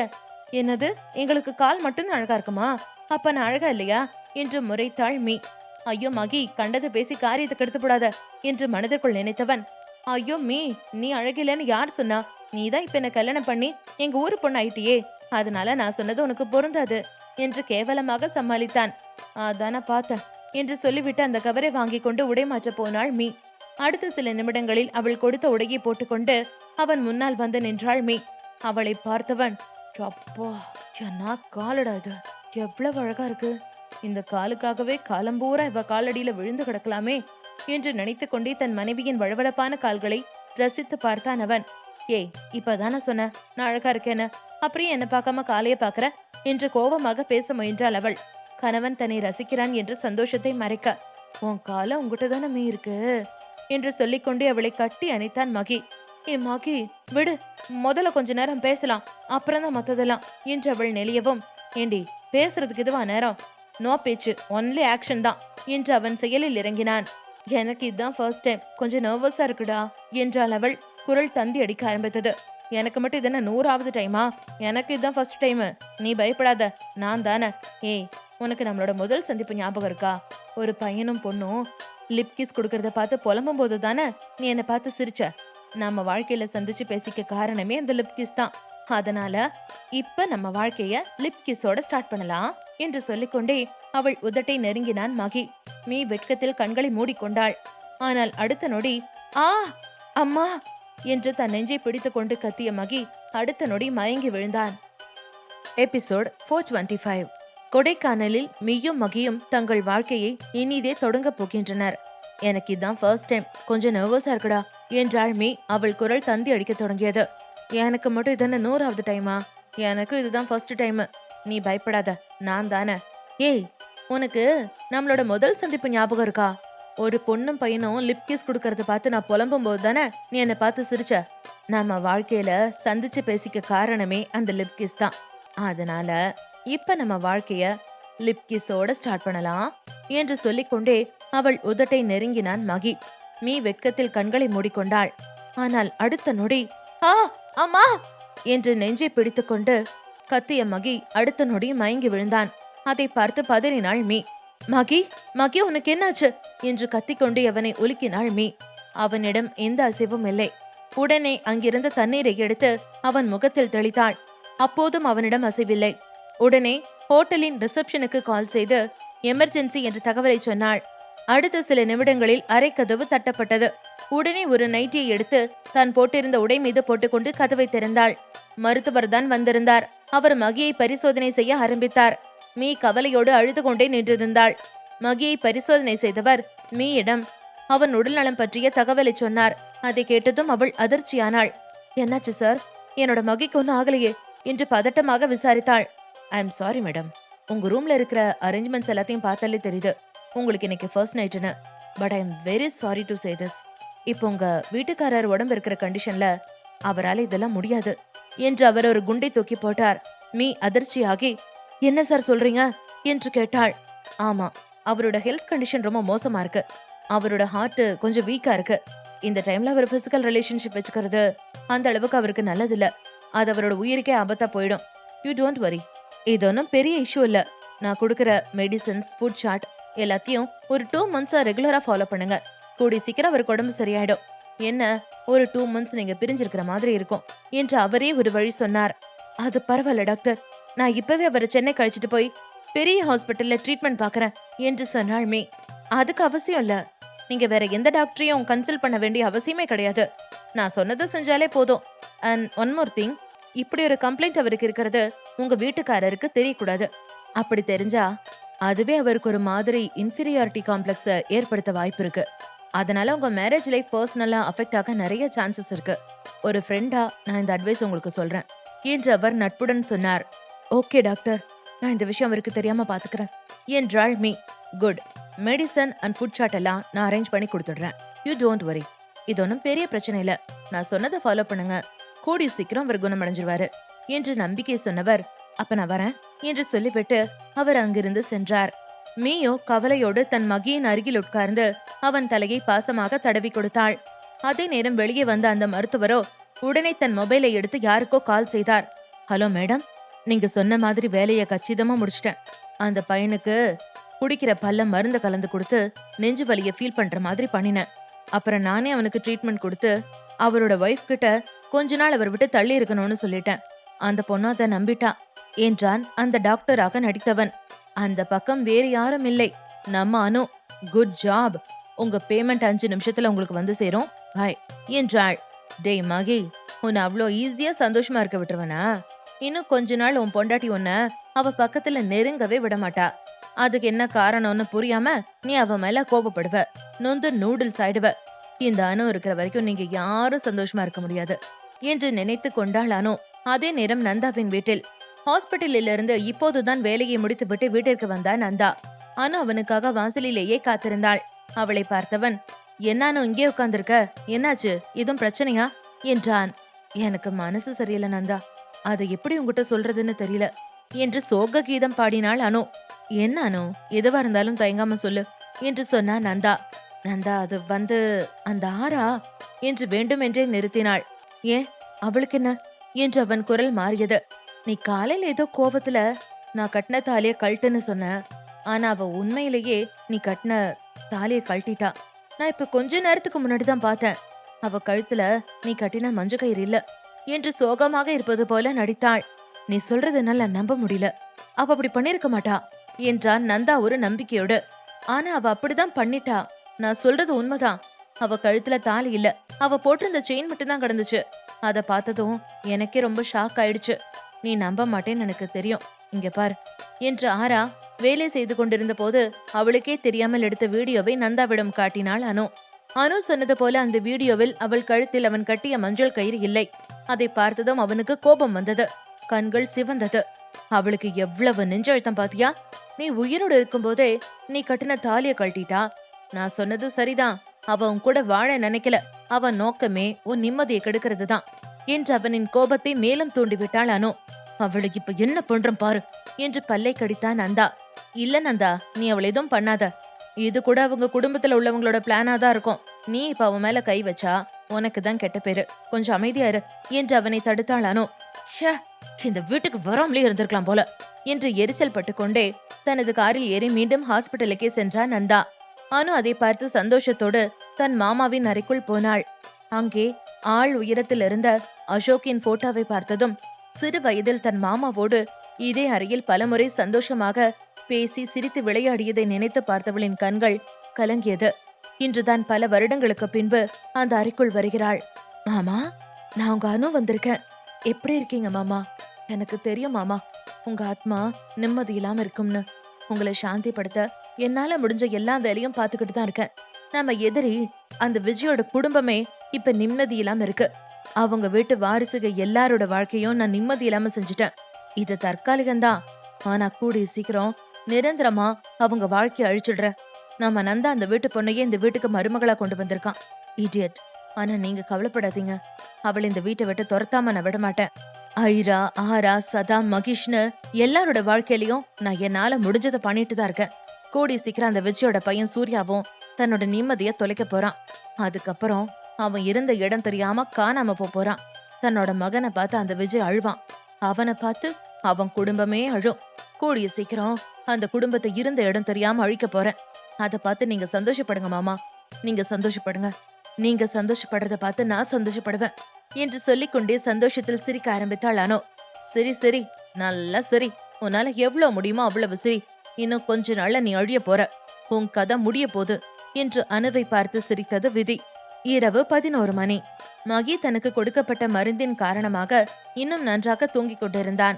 என்னது எங்களுக்கு கால் மட்டும்தான் அழகா இருக்குமா, அப்ப நான் அழகா இல்லையா என்று முறைத்தாள் மீ. ஐயோ மகி, கண்டது பேசி காரியத்தை கெடுத்து போடாத என்று மனதிற்குள் நினைத்தவன், ஐயோ மீ, நீ அழகிலன்னு யார் சொன்னா? நீதான் இப்ப என்ன கல்யாணம் பண்ணி எங்க ஊரு பொண்ணு ஆயிட்டியே, அதனால நான் சொன்னது உனக்கு பொருந்தாது என்று கேவலமாக சமாளித்தான். அதான பார்த்தேன் என்று சொல்லிவிட்டு அந்த கவரை வாங்கி கொண்டு உடை மாற்ற போனாள் மீ. அடுத்த சில நிமிடங்களில் அவள் கொடுத்த உடையை போட்டுக்கொண்டு அவன் முன்னால் வந்து நின்றாள் மீ. அவளை பார்த்தவன், அப்பா என்ன காலடா இது, எவ்வளவு அழகா இருக்கு, இந்த காலுக்காகவே காலம்பூரா இவ காலடியில விழுந்து கிடக்கலாமே என்று நினைத்துக் கொண்டே தன் மனைவியின் வழவழப்பான கால்களை ரசித்து பார்த்தான் அவன். ஏய், இப்பதானே சொன்ன நான் அழகா இருக்கேன்னு, அப்படியே என்ன பார்க்காம காலைய பாக்குற என்று கோபமாக பேச முயன்றாள் அவள். கணவன் தன்னை ரசிக்கிறான் என்று சந்தோஷத்தை மறைக்க, உன் கால உங்ககிட்ட தானே மீ இருக்கு என்று சொல்லிக்கொண்டே அவளை கட்டி அணைத்தான் மகி. ஏ மகி, விடு, முதல்ல கொஞ்ச நேரம் பேசலாம், அப்புறம் தான் மத்ததெல்லாம் என்று அவள் நெளியவும், ஏண்டி பேசுறதுக்கு இதுவா நேரம், நோ பேச்சு, ஒன்லி ஆக்ஷன் தான் என்று அவன் செயலில் இறங்கினான். எனக்கு இதுதான் ஃபர்ஸ்ட் டைம், கொஞ்சம் நர்வஸா இருக்குடா என்றாள் அவள். குரல் தந்தி அடிக்க ஆரம்பித்தது. எனக்கு மட்டும் இதென்ன 100வது டைமா? எனக்கு இதுதான் ஃபர்ஸ்ட் டைம், நீ பயப்படாத, நான் தானே. ஏய், உனக்கு நம்மளோட முதல் சந்திப்பு ஞாபகம் இருக்கா? ஒரு பையனும் பொண்ணும் லிப் கிஸ் கொடுக்கறத பார்த்து புலம்பும் போது தானே நீ என்னை பார்த்து சிரிச்ச. நம்ம வாழ்க்கையில சந்திச்சு பேசிக்க காரணமே அந்த லிப் கிஸ் தான். அதனால இப்ப நம்ம வாழ்க்கைய லிப் கிஸோட ஸ்டார்ட் பண்ணலாம் என்று சொல்லிக்கொண்டே அவள் உதட்டை நெருங்கினான் மகி. மீ வெட்கத்தில் கண்களை மூடிக்கொண்டாள். ஆனால் அடுத்த நொடி, ஆ அம்மா என்று தன் நெஞ்சை பிடித்து கொண்டு கத்திய மகி அடுத்த நொடி மயங்கி விழுந்தான். எபிசோட் 425. கொடைக்கானலில் மீயும் மகியும் தங்கள் வாழ்க்கையை இனிதே தொடங்க போகின்றனர். எனக்கு இதுதான் ஃபர்ஸ்ட் டைம், கொஞ்சம் நர்வஸா இருக்குடா என்றாள் மீ. அவள் குரல் தந்தி அடிக்க தொடங்கியது. எனக்கு மட்டும் இதென்ன 100வது டைமா? எனக்கு இதுதான் ஃபர்ஸ்ட் டைம், நீ பயப்படாத, நான் தானே. ஏய், உனக்கு நம்மளோட முதல் சந்திப்பு ஞாபகம் இருக்கா? ஒரு பொண்ணும் பையனும் லிப் கிஸ் கொடுக்கறத பார்த்து நான் புலம்பும் போது தானே நீ என்னை பார்த்து சிரிச்ச. நம்ம வாழ்க்கையில சந்திச்சு பேசிக்க காரணமே அந்த லிப் கிஸ் தான். அதனால இப்ப நம்ம வாழ்க்கைய லிப் கிஸோட ஸ்டார்ட் பண்ணலாம் என்று சொல்லிக்கொண்டே அவள் உதட்டை நெருங்கினான் மகி. மீ வெட்கத்தில் கண்களை மூடிக்கொண்டாள். ஆனால் அடுத்த நொடி, ஆ அம்மா என்று நெஞ்சை பிடித்துக்கொண்டு கத்திய மகி அடுத்த நொடி மயங்கி விழுந்தான். அதை பார்த்து பதறினாள் மீ. மகி, மகி, உனக்கு என்னாச்சு என்று கத்திக்கொண்டு அவனை உலுக்கினாள் மீ. அவனிடம் எந்த அசைவும் இல்லை. உடனே அங்கிருந்த தண்ணீரை எடுத்து அவன் முகத்தில் தெளித்தாள். அப்போதும் அவனிடம் அசைவில்லை. உடனே ஹோட்டலின் ரிசப்ஷனுக்கு கால் செய்து எமர்ஜென்சி என்ற தகவலை சொன்னாள். அடுத்த சில நிமிடங்களில் அறைக்கதவு தட்டப்பட்டது. உடனே ஒரு நைட்டியை எடுத்து தான் போட்டிருந்த உடை மீது போட்டுக்கொண்டு கதவை திறந்தாள். மருத்துவர் தான் வந்திருந்தார். அவர் மகியை பரிசோதனை செய்ய ஆரம்பித்தார். மீ கவலையோடு அழுது கொண்டே நின்றிருந்தாள். மகியை பரிசோதனை செய்தவர் மீயிடம் அவன் உடல்நலம் பற்றிய தகவலை சொன்னார். அதை கேட்டதும் அவள் அதிர்ச்சியானாள். என்னாச்சு சார்? என்னோட மகிக்கு ஒன்னும் ஆகலையே என்று பதட்டமாக விசாரித்தாள். ஐ எம் சாரி மேடம், உங்க ரூம்ல இருக்கிற அரேஞ்ச்மெண்ட்ஸ் எல்லாத்தையும் பார்த்தாலே தெரியுது உங்களுக்கு இன்னைக்கு ஃபர்ஸ்ட் நைட்டுன்னு. But I am very sorry to say this. இப்போ உங்க வீட்டுக்காரர் உடம்பு இருக்கிற கண்டிஷன்ல அவரால் இதெல்லாம் முடியாது என்று அவர் ஒரு குண்டை தூக்கி போட்டார். மீ அதிர்ச்சியாகி, என்ன சார் சொல்றீங்க என்று கேட்டாள். ஆமா, அவரோட ஹெல்த் கண்டிஷன் ரொம்ப மோசமா இருக்கு. அவரோட ஹார்ட் கொஞ்சம் வீக்கா இருக்கு. இந்த டைம்ல அவர் பிசிக்கல் ரிலேஷன்ஷிப் வச்சுக்கிறது அந்த அளவுக்கு அவருக்கு நல்லதில்ல. அது அவரோட உயிருக்கே ஆபத்தா போயிடும். யூ டோன்ட் வரி, இது ஒன்றும் பெரிய இஷ்யூ இல்ல. நான் கொடுக்குற மெடிசன்ஸ், ஃபுட் சார்ட் எல்லாத்தையும் ஒரு 2 months ரெகுலரா ஃபாலோ பண்ணுங்க. கூடி சீக்கிரம் அவருக்கு உடம்பு சரியாயிடும். என்ன, ஒரு 2 months நீங்க பிரிஞ்சிருக்கிற மாதிரி இருக்கும் என்று அவரே ஒரு வழி சொன்னார். அது பரவாயில்ல டாக்டர், நான் இப்பவே அவரை சென்னை கழிச்சிட்டு போய் பெரிய ஹாஸ்பிட்டல்ல ட்ரீட்மெண்ட் பாக்குறேன் என்று சொன்னாள் மீ. அதுக்கு அவசியம் இல்ல, நீங்க வேற எந்த டாக்டரையும் கன்சல்ட் பண்ண வேண்டிய அவசியமே கிடையாது. நான் சொன்னதை செஞ்சாலே போதும். அண்ட் ஒன் மோர் திங், இப்படி ஒரு கம்ப்ளைண்ட் அவருக்கு இருக்கிறது உங்க வீட்டுக்காரருக்கு தெரியக்கூடாது. அப்படி தெரிஞ்சா அதுவே அவருக்கு ஒரு மாதிரி இன்ஃபீரியாரிட்டி காம்ப்ளெக்ஸ ஏற்படுத்த வாய்ப்பு இருக்கு. அதனால உங்க மேரேஜ் லைஃப் பர்சனலா அஃபெக்ட் ஆக நிறைய சான்சஸ் இருக்கு. ஒரு ஃப்ரெண்டா நான் இந்த அட்வைஸ் உங்களுக்கு சொல்றேன் என்று அவர் நட்புடன் சொன்னார். ஓகே டாக்டர், நான் இந்த விஷயம் அவருக்கு தெரியாம பாத்துக்கிறேன் என்றாள் மீ. Good, medicine and food chart எல்லாம் நான் அரேஞ்ச் பண்ணி கொடுத்துடுறேன். யூ டோன்ட் வரி, இது ஒன்றும் பெரிய பிரச்சனை இல்ல. நான் சொன்னதை ஃபாலோ பண்ணுங்க, கூடி சீக்கிரம் அவர் குணமடைஞ்சிருவாரு என்று நம்பிக்கை சொன்னவர், அப்ப நான் வரேன் என்று சொல்லிவிட்டு அவர் அங்கிருந்து சென்றார். மீயோ கவலையோடு தன் மகியின் அருகில் உட்கார்ந்து அவன் தலையை பாசமாக தடவி கொடுத்தாள். அதே நேரம் வெளியே வந்த அந்த மருத்துவரோ உடனே தன் மொபைலை எடுத்து யாருக்கோ கால் செய்தார். ஹலோ மேடம், நீங்க சொன்ன மாதிரி வேலையை கச்சிதமா முடிச்சிட்டேன். அந்த பையனுக்கு குடிக்கிற பல்ல மருந்து கலந்து கொடுத்து நெஞ்சு வலிய ஃபீல் பண்ற மாதிரி பண்ணினேன். அப்புறம் நானே அவனுக்கு ட்ரீட்மெண்ட் கொடுத்து அவரோட ஒய்ஃப் கிட்ட கொஞ்ச நாள் அவர் விட்டு தள்ளி இருக்கணும்னு சொல்லிட்டேன். அந்த பொண்ணு அதை நம்பிட்டா என்றான் அந்த டாக்டராக நடித்தவன். அந்த பக்கம் வேறு யாரும் இல்லை, நம்ம அனு. குட் ஜாப், உங்க பேமெண்ட் 5 நிமிஷத்துல உங்களுக்கு வந்து சேரும், பாய் என்றாள். டேய் மகி, உன்னை அவ்வளோ ஈஸியா சந்தோஷமா இருக்க விட்டுருவனா? இன்னும் கொஞ்ச நாள் உன் பொண்டாட்டி உன்ன அவ பக்கத்துல நெருங்கவே விடமாட்டா. அதுக்கு என்ன காரணம்னு புரியாம நீ அவ மேல கோபப்படுவ, நொந்து நூடுல்ஸ் ஆயிடுவ. இந்த அணு இருக்கிற வரைக்கும் நீங்க யாரும் சந்தோஷமா இருக்க முடியாது என்று நினைத்து கொண்டாள் அனு. அதே நேரம் நந்தாவின் வீட்டில் ஹாஸ்பிட்டலில் இருந்து இப்போதுதான் வேலையை முடித்துவிட்டு வீட்டிற்கு வந்தான் நந்தா. அனு அவனுக்காக வாசலிலேயே காத்திருந்தாள். அவளை பார்த்தவன், என்னானு இங்கே உட்கார்ந்திருக்க, என்னாச்சு, எதுவும் பிரச்சனையா என்றான். எனக்கு மனசு சரியில்லை நந்தா, அதை எப்படி உங்ககிட்ட சொல்றதுன்னு தெரியல என்று சோக கீதம் பாடினாள் அனு. என்ன அனு, எதுவா இருந்தாலும் தயங்காம சொல்லு என்று சொன்னா நந்தா. நந்தா, அது அந்த ஆரா என்று வேண்டுமென்றே நிறுத்தினாள். ஏன், அவளுக்கு என்ன என்று அவன் குரல் மாறியது. நீ காலையில ஏதோ கோவத்துல நான் கட்டின தாலிய கழட்டுன்னு சொன்ன, ஆனா அவ உண்மையிலேயே நீ கட்டின தாலிய கழட்டிட்டா. நான் இப்ப கொஞ்ச நேரத்துக்கு முன்னாடிதான் பார்த்தேன், அவ கழுத்துல நீ கட்டின மஞ்ச கயிறு இல்ல என்று சோகமாக இருப்பது போல நடித்தாள். நீ சொல்றது என்னால நம்ப முடியல, அவ அப்படி பண்ணிருக்க மாட்டா என்றான் நந்தா ஒரு நம்பிக்கையோடு. ஆனா அவ அப்படிதான் பண்ணிட்டா, நான் சொல்றது உண்மைதான். அவ கழுத்துல தாலி இல்ல, அவ போட்டிருந்த செயின் மட்டும்தான் கிடந்துச்சு. அத பார்த்ததும் எனக்கே ரொம்ப ஷாக் ஆயிடுச்சு. நீ நம்ப மாட்டேன்னு எனக்கு தெரியும், இங்க பார் என்று ஆரா வேலை செய்து கொண்டிருந்த போது அவளுக்கே தெரியாமல் எடுத்த வீடியோவை நந்தாவிடம் காட்டினாள் அனு. அனு சொன்னது போல அந்த வீடியோவில் அவள் கழுத்தில் அவன் கட்டிய மஞ்சள் கயிறு இல்லை. அதை பார்த்ததும் அவனுக்கு கோபம் வந்தது, கண்கள் சிவந்தது. அவளுக்கு எவ்வளவு நெஞ்சழுத்தம் பாத்தியா, நீ உயிரோடு இருக்கும்போதே நீ கட்டின தாலிய கழட்டிட்டா. நான் சொன்னது சரிதான், அவ உன் கூட வாழ நினைக்கல, அவ நோக்கமே உன் நிம்மதியை கெடுக்கிறது தான் என்று அவனின் கோபத்தை மேலும் தூண்டிவிட்டாள் அனு. அவளுக்கு இப்ப என்ன பண்றோம் பாரு என்று பல்லை கடித்தான் நந்தா. இல்ல நந்தா, நீ அவளை எதுவும் பண்ணாத, இது கூட அவங்க குடும்பத்துல உள்ளவங்களோட பிளானா தான் இருக்கும். நீ இப்ப அவன் மேல கை வச்சா உனக்கு தான் கெட்ட பேரு, கொஞ்சம் அமைதியா இரு என்று அவனை தடுத்தாள் அனு. ஷே, இந்த வீட்டுக்கு வராமலே இருந்திருக்கலாம் போல என்று எரிச்சல் பட்டுக்கொண்டே தனது காரில் ஏறி மீண்டும் ஹாஸ்பிட்டலுக்கே சென்றான் நந்தா. அனு அதை பார்த்து சந்தோஷத்தோடு தன் மாமாவின் அறைக்குள் போனாள். அங்கே ஆள் உயரத்தில் இருந்த அசோக்கின் போட்டோவை பார்த்ததும் சிறு வயதில் தன் மாமாவோடு இதே அறையில் பலமுறை சந்தோஷமாக பேசி சிரித்து விளையாடியதை நினைத்து பார்த்தவளின் கண்கள் கலங்கியது. இன்றுதான் பல வருடங்களுக்கு பின்பு அந்த அறைக்குள் வருகிறாள். மாமா, நான் உங்க அனு வந்திருக்கேன். எப்படி இருக்கீங்க மாமா? எனக்கு தெரியும் மாமா, உங்க ஆத்மா நிம்மதி இல்லாம இருக்கும்னு. உங்களை சாந்திப்படுத்த என்னால முடிஞ்ச எல்லா வேலையும் பாத்துக்கிட்டு தான் இருக்கேன். நம்ம எதிரி அந்த விஜயோட குடும்பமே இப்ப நிம்மதி இல்லாம இருக்கு. அவங்க வீட்டு வாரிசுக எல்லாரோட வாழ்க்கையும் நான் நிம்மதி இல்லாம செஞ்சுட்டேன். இது தற்காலிகம்தான், ஆனா கூடிய சீக்கிரம் நிரந்தரமா அவங்க வாழ்க்கைய அழிச்சிடுறேன். நம்ம நந்தா அந்த வீட்டு பொண்ணையே இந்த வீட்டுக்கு மருமகளா கொண்டு வந்திருக்கான், இடியட். ஆனா நீங்க கவலைப்படாதீங்க, அவளை இந்த வீட்டை விட்டு துரத்தாம நான் விட மாட்டேன். ஐரா, ஆரா, சதா, மகிஷ்னு எல்லாரோட வாழ்க்கையிலயும் நான் என்னால முடிஞ்சதை பண்ணிட்டு தான் இருக்கேன். கூடிய சீக்கிரம் அந்த விஜயோட பையன் சூர்யாவும் தன்னோட நிம்மதிய தொலைக்க போறான். அதுக்கப்புறம் அவன் இருந்த இடம் தெரியாம காணாம போறான். தன்னோட மகனை பார்த்து அந்த விஜய் அழுவான், அவனை பார்த்து அவன் குடும்பமே அழும். கூடிய சீக்கிரம் அந்த குடும்பத்தை இருந்த இடம் தெரியாம அழிக்க போறேன். அதை பார்த்து நீங்க சந்தோஷப்படுங்க மாமா, நீங்க சந்தோஷப்படுங்க. நீங்க சந்தோஷப்படுறத பார்த்து நான் சந்தோஷப்படுவேன் என்று சொல்லிக்கொண்டே சந்தோஷத்தில் சிரிக்க ஆரம்பித்தாள் அனு. சரி சரி, நல்லா சரி, உன்னால எவ்வளவு முடியுமோ அவ்வளவு சரி. இன்னும் கொஞ்ச நாள்ல நீ அழிய போற, உன் கதை முடிய போது என்று அனுவை பார்த்து சிரித்தது விதி. இரவு 11 மணி. மகி தனக்கு கொடுக்கப்பட்ட மருந்தின் காரணமாக இன்னும் நன்றாக தூங்கிக் கொண்டிருந்தான்.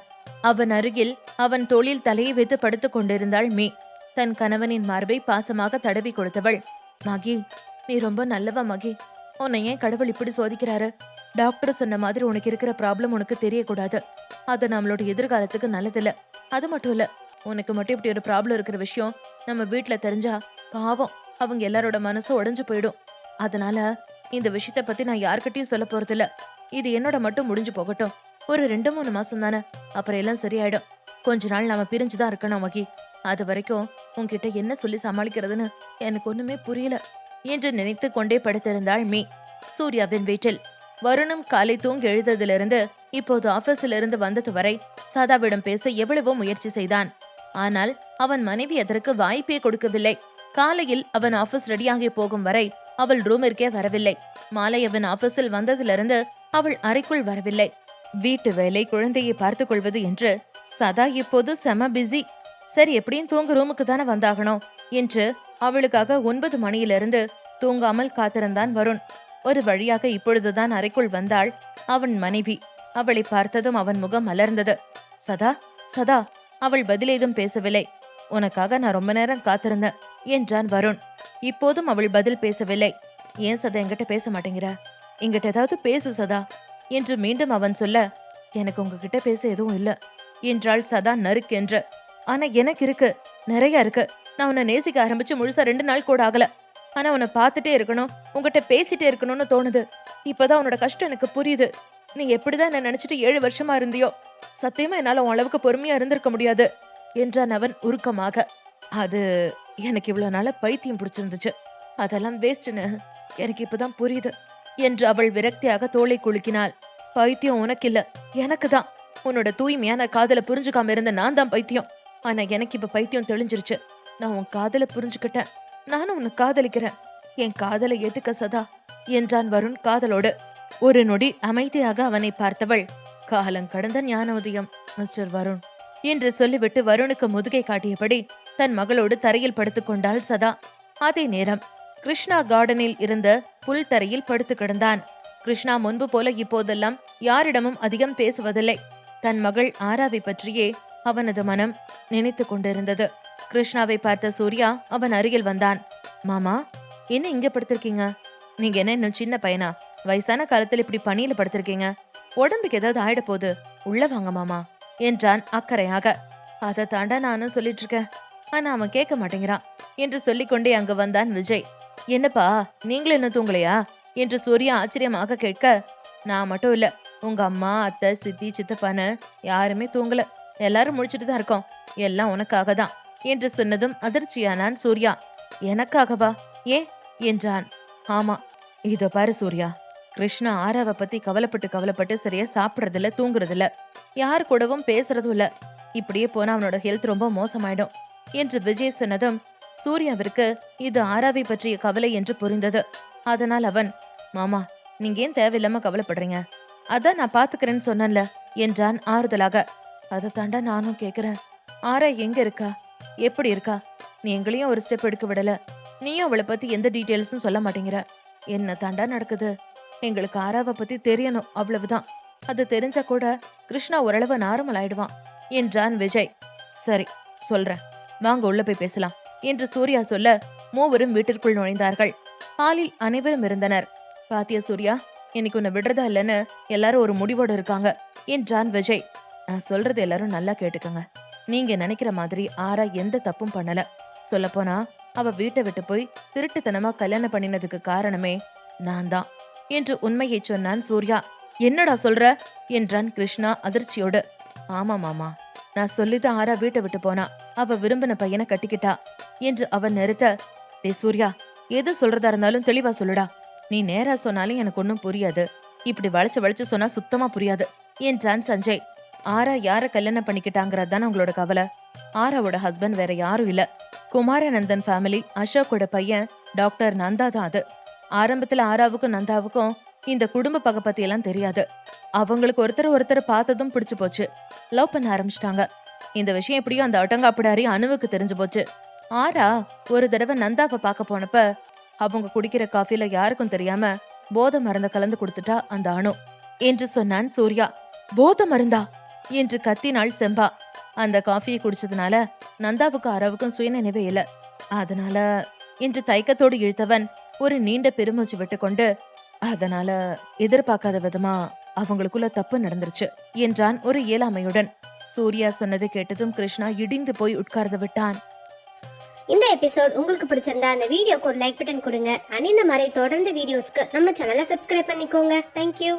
அவன் அருகில் அவன் தோளில் தலையை வைத்து படுத்துக் கொண்டிருந்தாள் மீ. தன் கணவனின் மார்பை பாசமாக தடவி கொடுத்தவள், மகி நீ ரொம்ப நல்லவ மகி, உன்னை ஏன் கடவுள் இப்படி சோதிக்கிறாரு? டாக்டர் சொன்ன மாதிரி உனக்கு இருக்கிற ப்ராப்ளம் உனக்கு தெரியக்கூடாது, அது நம்மளோட எதிர்காலத்துக்கு நல்லதில்ல. அது மட்டும் இல்ல, உனக்கு மட்டும் இப்படி ஒரு ப்ராப்ளம் இருக்கிற விஷயம் நம்ம வீட்டுல தெரிஞ்சா பாவம் அவங்க எல்லாரோட மனசும் உடைஞ்சு போயிடும். அதனால இந்த விஷயத்த பத்தி நான் யார்கிட்டயும் சொல்ல போறதில்ல. இது என்னோட மட்டும் முடிஞ்சு போகட்டும். ஒரு 2-3 மாசம் தானே, அப்புறம் எல்லாம் சரியாயிடும். கொஞ்ச நாள் நாம பிரிஞ்சுதான் இருக்கணும் மகி. அது வரைக்கும் உன்கிட்ட என்ன சொல்லி சமாளிக்கிறதுன்னு எனக்கு ஒண்ணுமே புரியல என்று நினைத்து கொண்டே படுத்திருந்தாள் மீ. சூர்யாவின் வீட்டில் வருணும் காலை தூங்கி எழுந்ததிலிருந்து இப்போது ஆபீஸில் இருந்து வந்தது வரை சதாவிடம் பேச எவ்வளவோ முயற்சி செய்தான். ஆனால் அவன் மனைவி அதற்கு வாய்ப்பே கொடுக்கவில்லை. காலையில் அவன் ஆபீஸ் ரெடியாகி போகும் வரை அவள் ரூமிற்கே வரவில்லை. மாலை அவன் ஆபீஸில் வந்ததிலிருந்து அவள் அறைக்குள் வரவில்லை. வீட்டு வேலை, குழந்தையை பார்த்துக் கொள்வது என்று சதா இப்போது செம பிஸி. சரி, எப்படியும் தூங்க ரூமுக்கு தானே வந்தாகணும் என்று அவளுக்காக 9 மணியிலிருந்து தூங்காமல் காத்திருந்தான் வருண். ஒரு வழியாக இப்பொழுதுதான் அறைக்குள் வந்தாள் அவன் மனைவி. அவளை பார்த்ததும் அவன் முகம் மலர்ந்தது. சதா, சதா. அவள் பதிலேதும் பேசவில்லை. உனக்காக நான் ரொம்ப நேரம் காத்திருந்தேன் என்றான் வருண். இப்போதும் அவள் பதில் பேசவில்லை. ஏன் சதா என்கிட்ட பேச மாட்டேங்கிற? என்கிட்ட ஏதாவது பேசு சதா என்று மீண்டும் அவன் சொல்ல, எனக்கு உங்ககிட்ட பேச எதுவும் இல்ல என்றாள் சதா நறுக்கென்று. ஆனா எனக்கு இருக்கு, நிறைய இருக்கு. நான் உன்னை நேசிக்க ஆரம்பிச்சு முழுசா 2 நாள் கூட ஆகல. ஆனா உன்னை பார்த்துட்டே இருக்கணும், உங்ககிட்ட பேசிட்டே இருக்கணும்னு தோணுது. இப்பதான் உன்னோட கஷ்டம் எனக்கு புரியுது. நீ எப்படிதான் என்ன நினைச்சிட்டு 7 வருஷமா இருந்தியோ, சத்தியமா என்னால உன் அளவுக்கு பொறுமையா இருந்திருக்க முடியாது என்றான் அவன் உருக்கமாக. அது எனக்கு இவ்வளவு நாள பைத்தியம் பிடிச்சிருந்துச்சு, அதெல்லாம் வேஸ்ட்னு எனக்கு இப்பதான் புரியுது என்று அவள் விரக்தியாக தோளை குலுக்கினாள். பைத்தியம் உனக்கு இல்ல, எனக்கு தான். உன்னோட தூய்மையான காதலை புரிஞ்சுக்காம இருந்த நான் தான் பைத்தியம். ஆனா எனக்கு இப்ப பைத்தியம் தெளிஞ்சிருச்சு. நான் உன் காதலை புரிஞ்சுக்கிட்டேன். நானும் உன்னை காதலிக்கிறேன். என் காதலை எதுக்க சதா என்றான் வருண் காதலோடு. ஒரு நொடி அமைதியாக அவனை பார்த்தவள், காலம் கடந்த ஞான உதயம் மிஸ்டர் வருண் என்று சொல்லிவிட்டு வருணுக்கு முதுகை காட்டியபடி தன் மகளோடு தரையில் படுத்துக் கொண்டாள் சதா. அதே நேரம் கிருஷ்ணா கார்டனில் இருந்த புல் தரையில் படுத்து கிடந்தான். கிருஷ்ணா முன்பு போல இப்போதெல்லாம் யாரிடமும் அதிகம் பேசுவதில்லை. தன் மகள் ஆராவை பற்றியே அவனது மனம் நினைத்து கொண்டிருந்தது. கிருஷ்ணாவை பார்த்த சூர்யா அவன் அருகில் வந்தான். மாமா, என்ன இங்க படுத்திருக்கீங்க? நீங்க என்ன இன்னும் சின்ன பையனா? வயசான காலத்துல இப்படி பனியில படுத்திருக்கீங்க. உடம்புக்கு ஏதாவது ஆயிட போகுது, உள்ள வாங்க மாமா என்றான் அக்கறையாக. அதை தாண்டா நானும் சொல்லிட்டு இருக்கேன், ஆனா அவன் கேட்க மாட்டேங்கிறான் என்று சொல்லிக்கொண்டே அங்கு வந்தான் விஜய். என்னப்பா, நீங்களும் என்ன தூங்கலையா என்று சூர்யா ஆச்சரியமாக கேட்க, நான் மட்டும் இல்ல, உங்க அம்மா, அத்தை, சித்தி, சித்தப்பான்னு யாருமே தூங்கல. எல்லாரும் முடிச்சிட்டு தான் இருக்கோம். எல்லாம் உனக்காக தான் என்று சொன்னதும் அதிர்ச்சியானான் சூர்யா. எனக்காகவா? ஏன் என்றான். ஆமா, இதோ பாரு சூர்யா, கிருஷ்ணா ஆராவை பத்தி கவலைப்பட்டு சரியா சாப்பிடறதில்ல, தூங்குறதில்ல, யாரு கூடவும் பேசுறதும் இல்ல. இப்படியே போனா அவனோட ஹெல்த் ரொம்ப மோசமாயிடும் என்று விஜய் சொன்னதும் சூர்யாவிற்கு இது ஆராவை பற்றிய கவலை என்று புரிந்தது. அதனால் அவன், மாமா, நீங்க ஏன் தேவையில்லாம கவலைப்படுறீங்க? அதான் நான் பாத்துக்கிறேன்னு சொன்னேன்ல என்றான் ஆறுதலாக. அதை தாண்டா நானும் கேக்குறேன். ஆரா எங்க இருக்கா, எப்படி இருக்கா? நீ எங்களையும் ஒரு ஸ்டெப் எடுக்க விடல. நீயும் அவளை பத்தி எந்த டீட்டெயில்ஸும் சொல்ல மாட்டேங்கிற. என்ன தாண்டா நடக்குது? எங்களுக்கு ஆராவை பத்தி தெரியணும், அவ்வளவுதான். அது தெரிஞ்சா கூட கிருஷ்ணா ஓரளவு நார்மல் ஆயிடுவான் என்றான் விஜய். சரி, சொல்றேன், வாங்க உள்ள போய் பேசலாம் என்று சூர்யா சொல்ல மூவரும் வீட்டிற்குள் நுழைந்தார்கள். ஹாலில் அனைவரும் இருந்தனர். பாத்தியா சூர்யா, இன்னைக்கு உன்னை விடுறதா இல்லைன்னு எல்லாரும் ஒரு முடிவோடு இருக்காங்க என்றான் விஜய். நான் சொல்றது எல்லாரும் நல்லா கேட்டுக்கங்க. நீங்க நினைக்கிற மாதிரி ஆரா எந்த தப்பும் பண்ணல. சொல்லப்போனா அவ வீட்டை விட்டு போய் திருட்டுத்தனமா கல்யாணம் பண்ணினதுக்கு காரணமே நான் தான் என்று உண்மையை சொன்னான் சூர்யா. என்னடா சொல்ற என்றான் கிருஷ்ணா அதிர்ச்சியோடு. ஆமா மாமா, நான் சொல்லிதான் ஆரா வீட்டை விட்டு போனா. அவ விரும்பின பையனை கட்டிக்கிட்டா என்று அவன் நிறுத்த, டே சூர்யா, எது சொல்றதா இருந்தாலும் தெளிவா சொல்லுடா. நீ நேரா சொன்னாலும் எனக்கு ஒன்னும் புரியாது, இப்படி வளைச்சு சொன்னா சுத்தமா புரியாது என்றான் சஞ்சய். ஆரா யார கல்யாணம் பண்ணிக்கிட்டாங்கிறது தானே உங்களோட கவலை. ஆராவோட ஹஸ்பண்ட் வேற யாரும் இல்ல, குமாரநந்தன் ஃபேமிலி அசோக்கோட பையன் டாக்டர் நந்தா தான் அது. ஆரம்பத்துல ஆராவுக்கும் நந்தாவுக்கும் இந்த குடும்ப பகை பத்தி எல்லாம் தெரியாது. அவங்களுக்கு ஒருத்தர் பார்த்ததும் பிடிச்சு போச்சு, லவ் பண்ண ஆரம்பிச்சிட்டாங்க. இந்த விஷயம் எப்படியும் அந்த அட்டங்காப்பிடாரி அணுவுக்கு தெரிஞ்சு போச்சு. ஆரா ஒரு தடவை நந்தாவை பார்க்க போனப்ப அவங்க குடிக்கிற காஃபில யாருக்கும் தெரியாம போதை மருந்த கலந்து கொடுத்துட்டா அந்த அணு என்று சொன்னான் சூர்யா. போதை மருந்தா என்று கத்தினாள் செம்பா. அந்த காஃபியை குடிச்சதுனால நந்தாவுக்கு ஆராவுக்கும் சுயநினைவே இல்ல. அதனால என்று தயக்கத்தோடு இழுத்தவன் ஒரு நீண்ட பெருமூச்சு விட்டுக்கொண்டு, அதனால எதிர்பார்க்காத விதமா அவங்களுக்குள்ள தப்பு நடந்துருச்சு என்றான் ஒரு இயலாமையுடன். சூர்யா சொன்னதை கேட்டதும் கிருஷ்ணா இடிந்து போய் உட்கார்ந்து விட்டான். இந்த எபிசோட் உங்களுக்கு பிடிச்சிருந்தா அந்த வீடியோக்கு ஒரு லைக் பட்டன் கொடுங்க. அண்ட் இந்த மாதிரி தொடர்ந்து வீடியோஸ்க்கு நம்ம சேனலை சப்ஸ்கிரைப் பண்ணிக்கோங்க. தேங்க்யூ.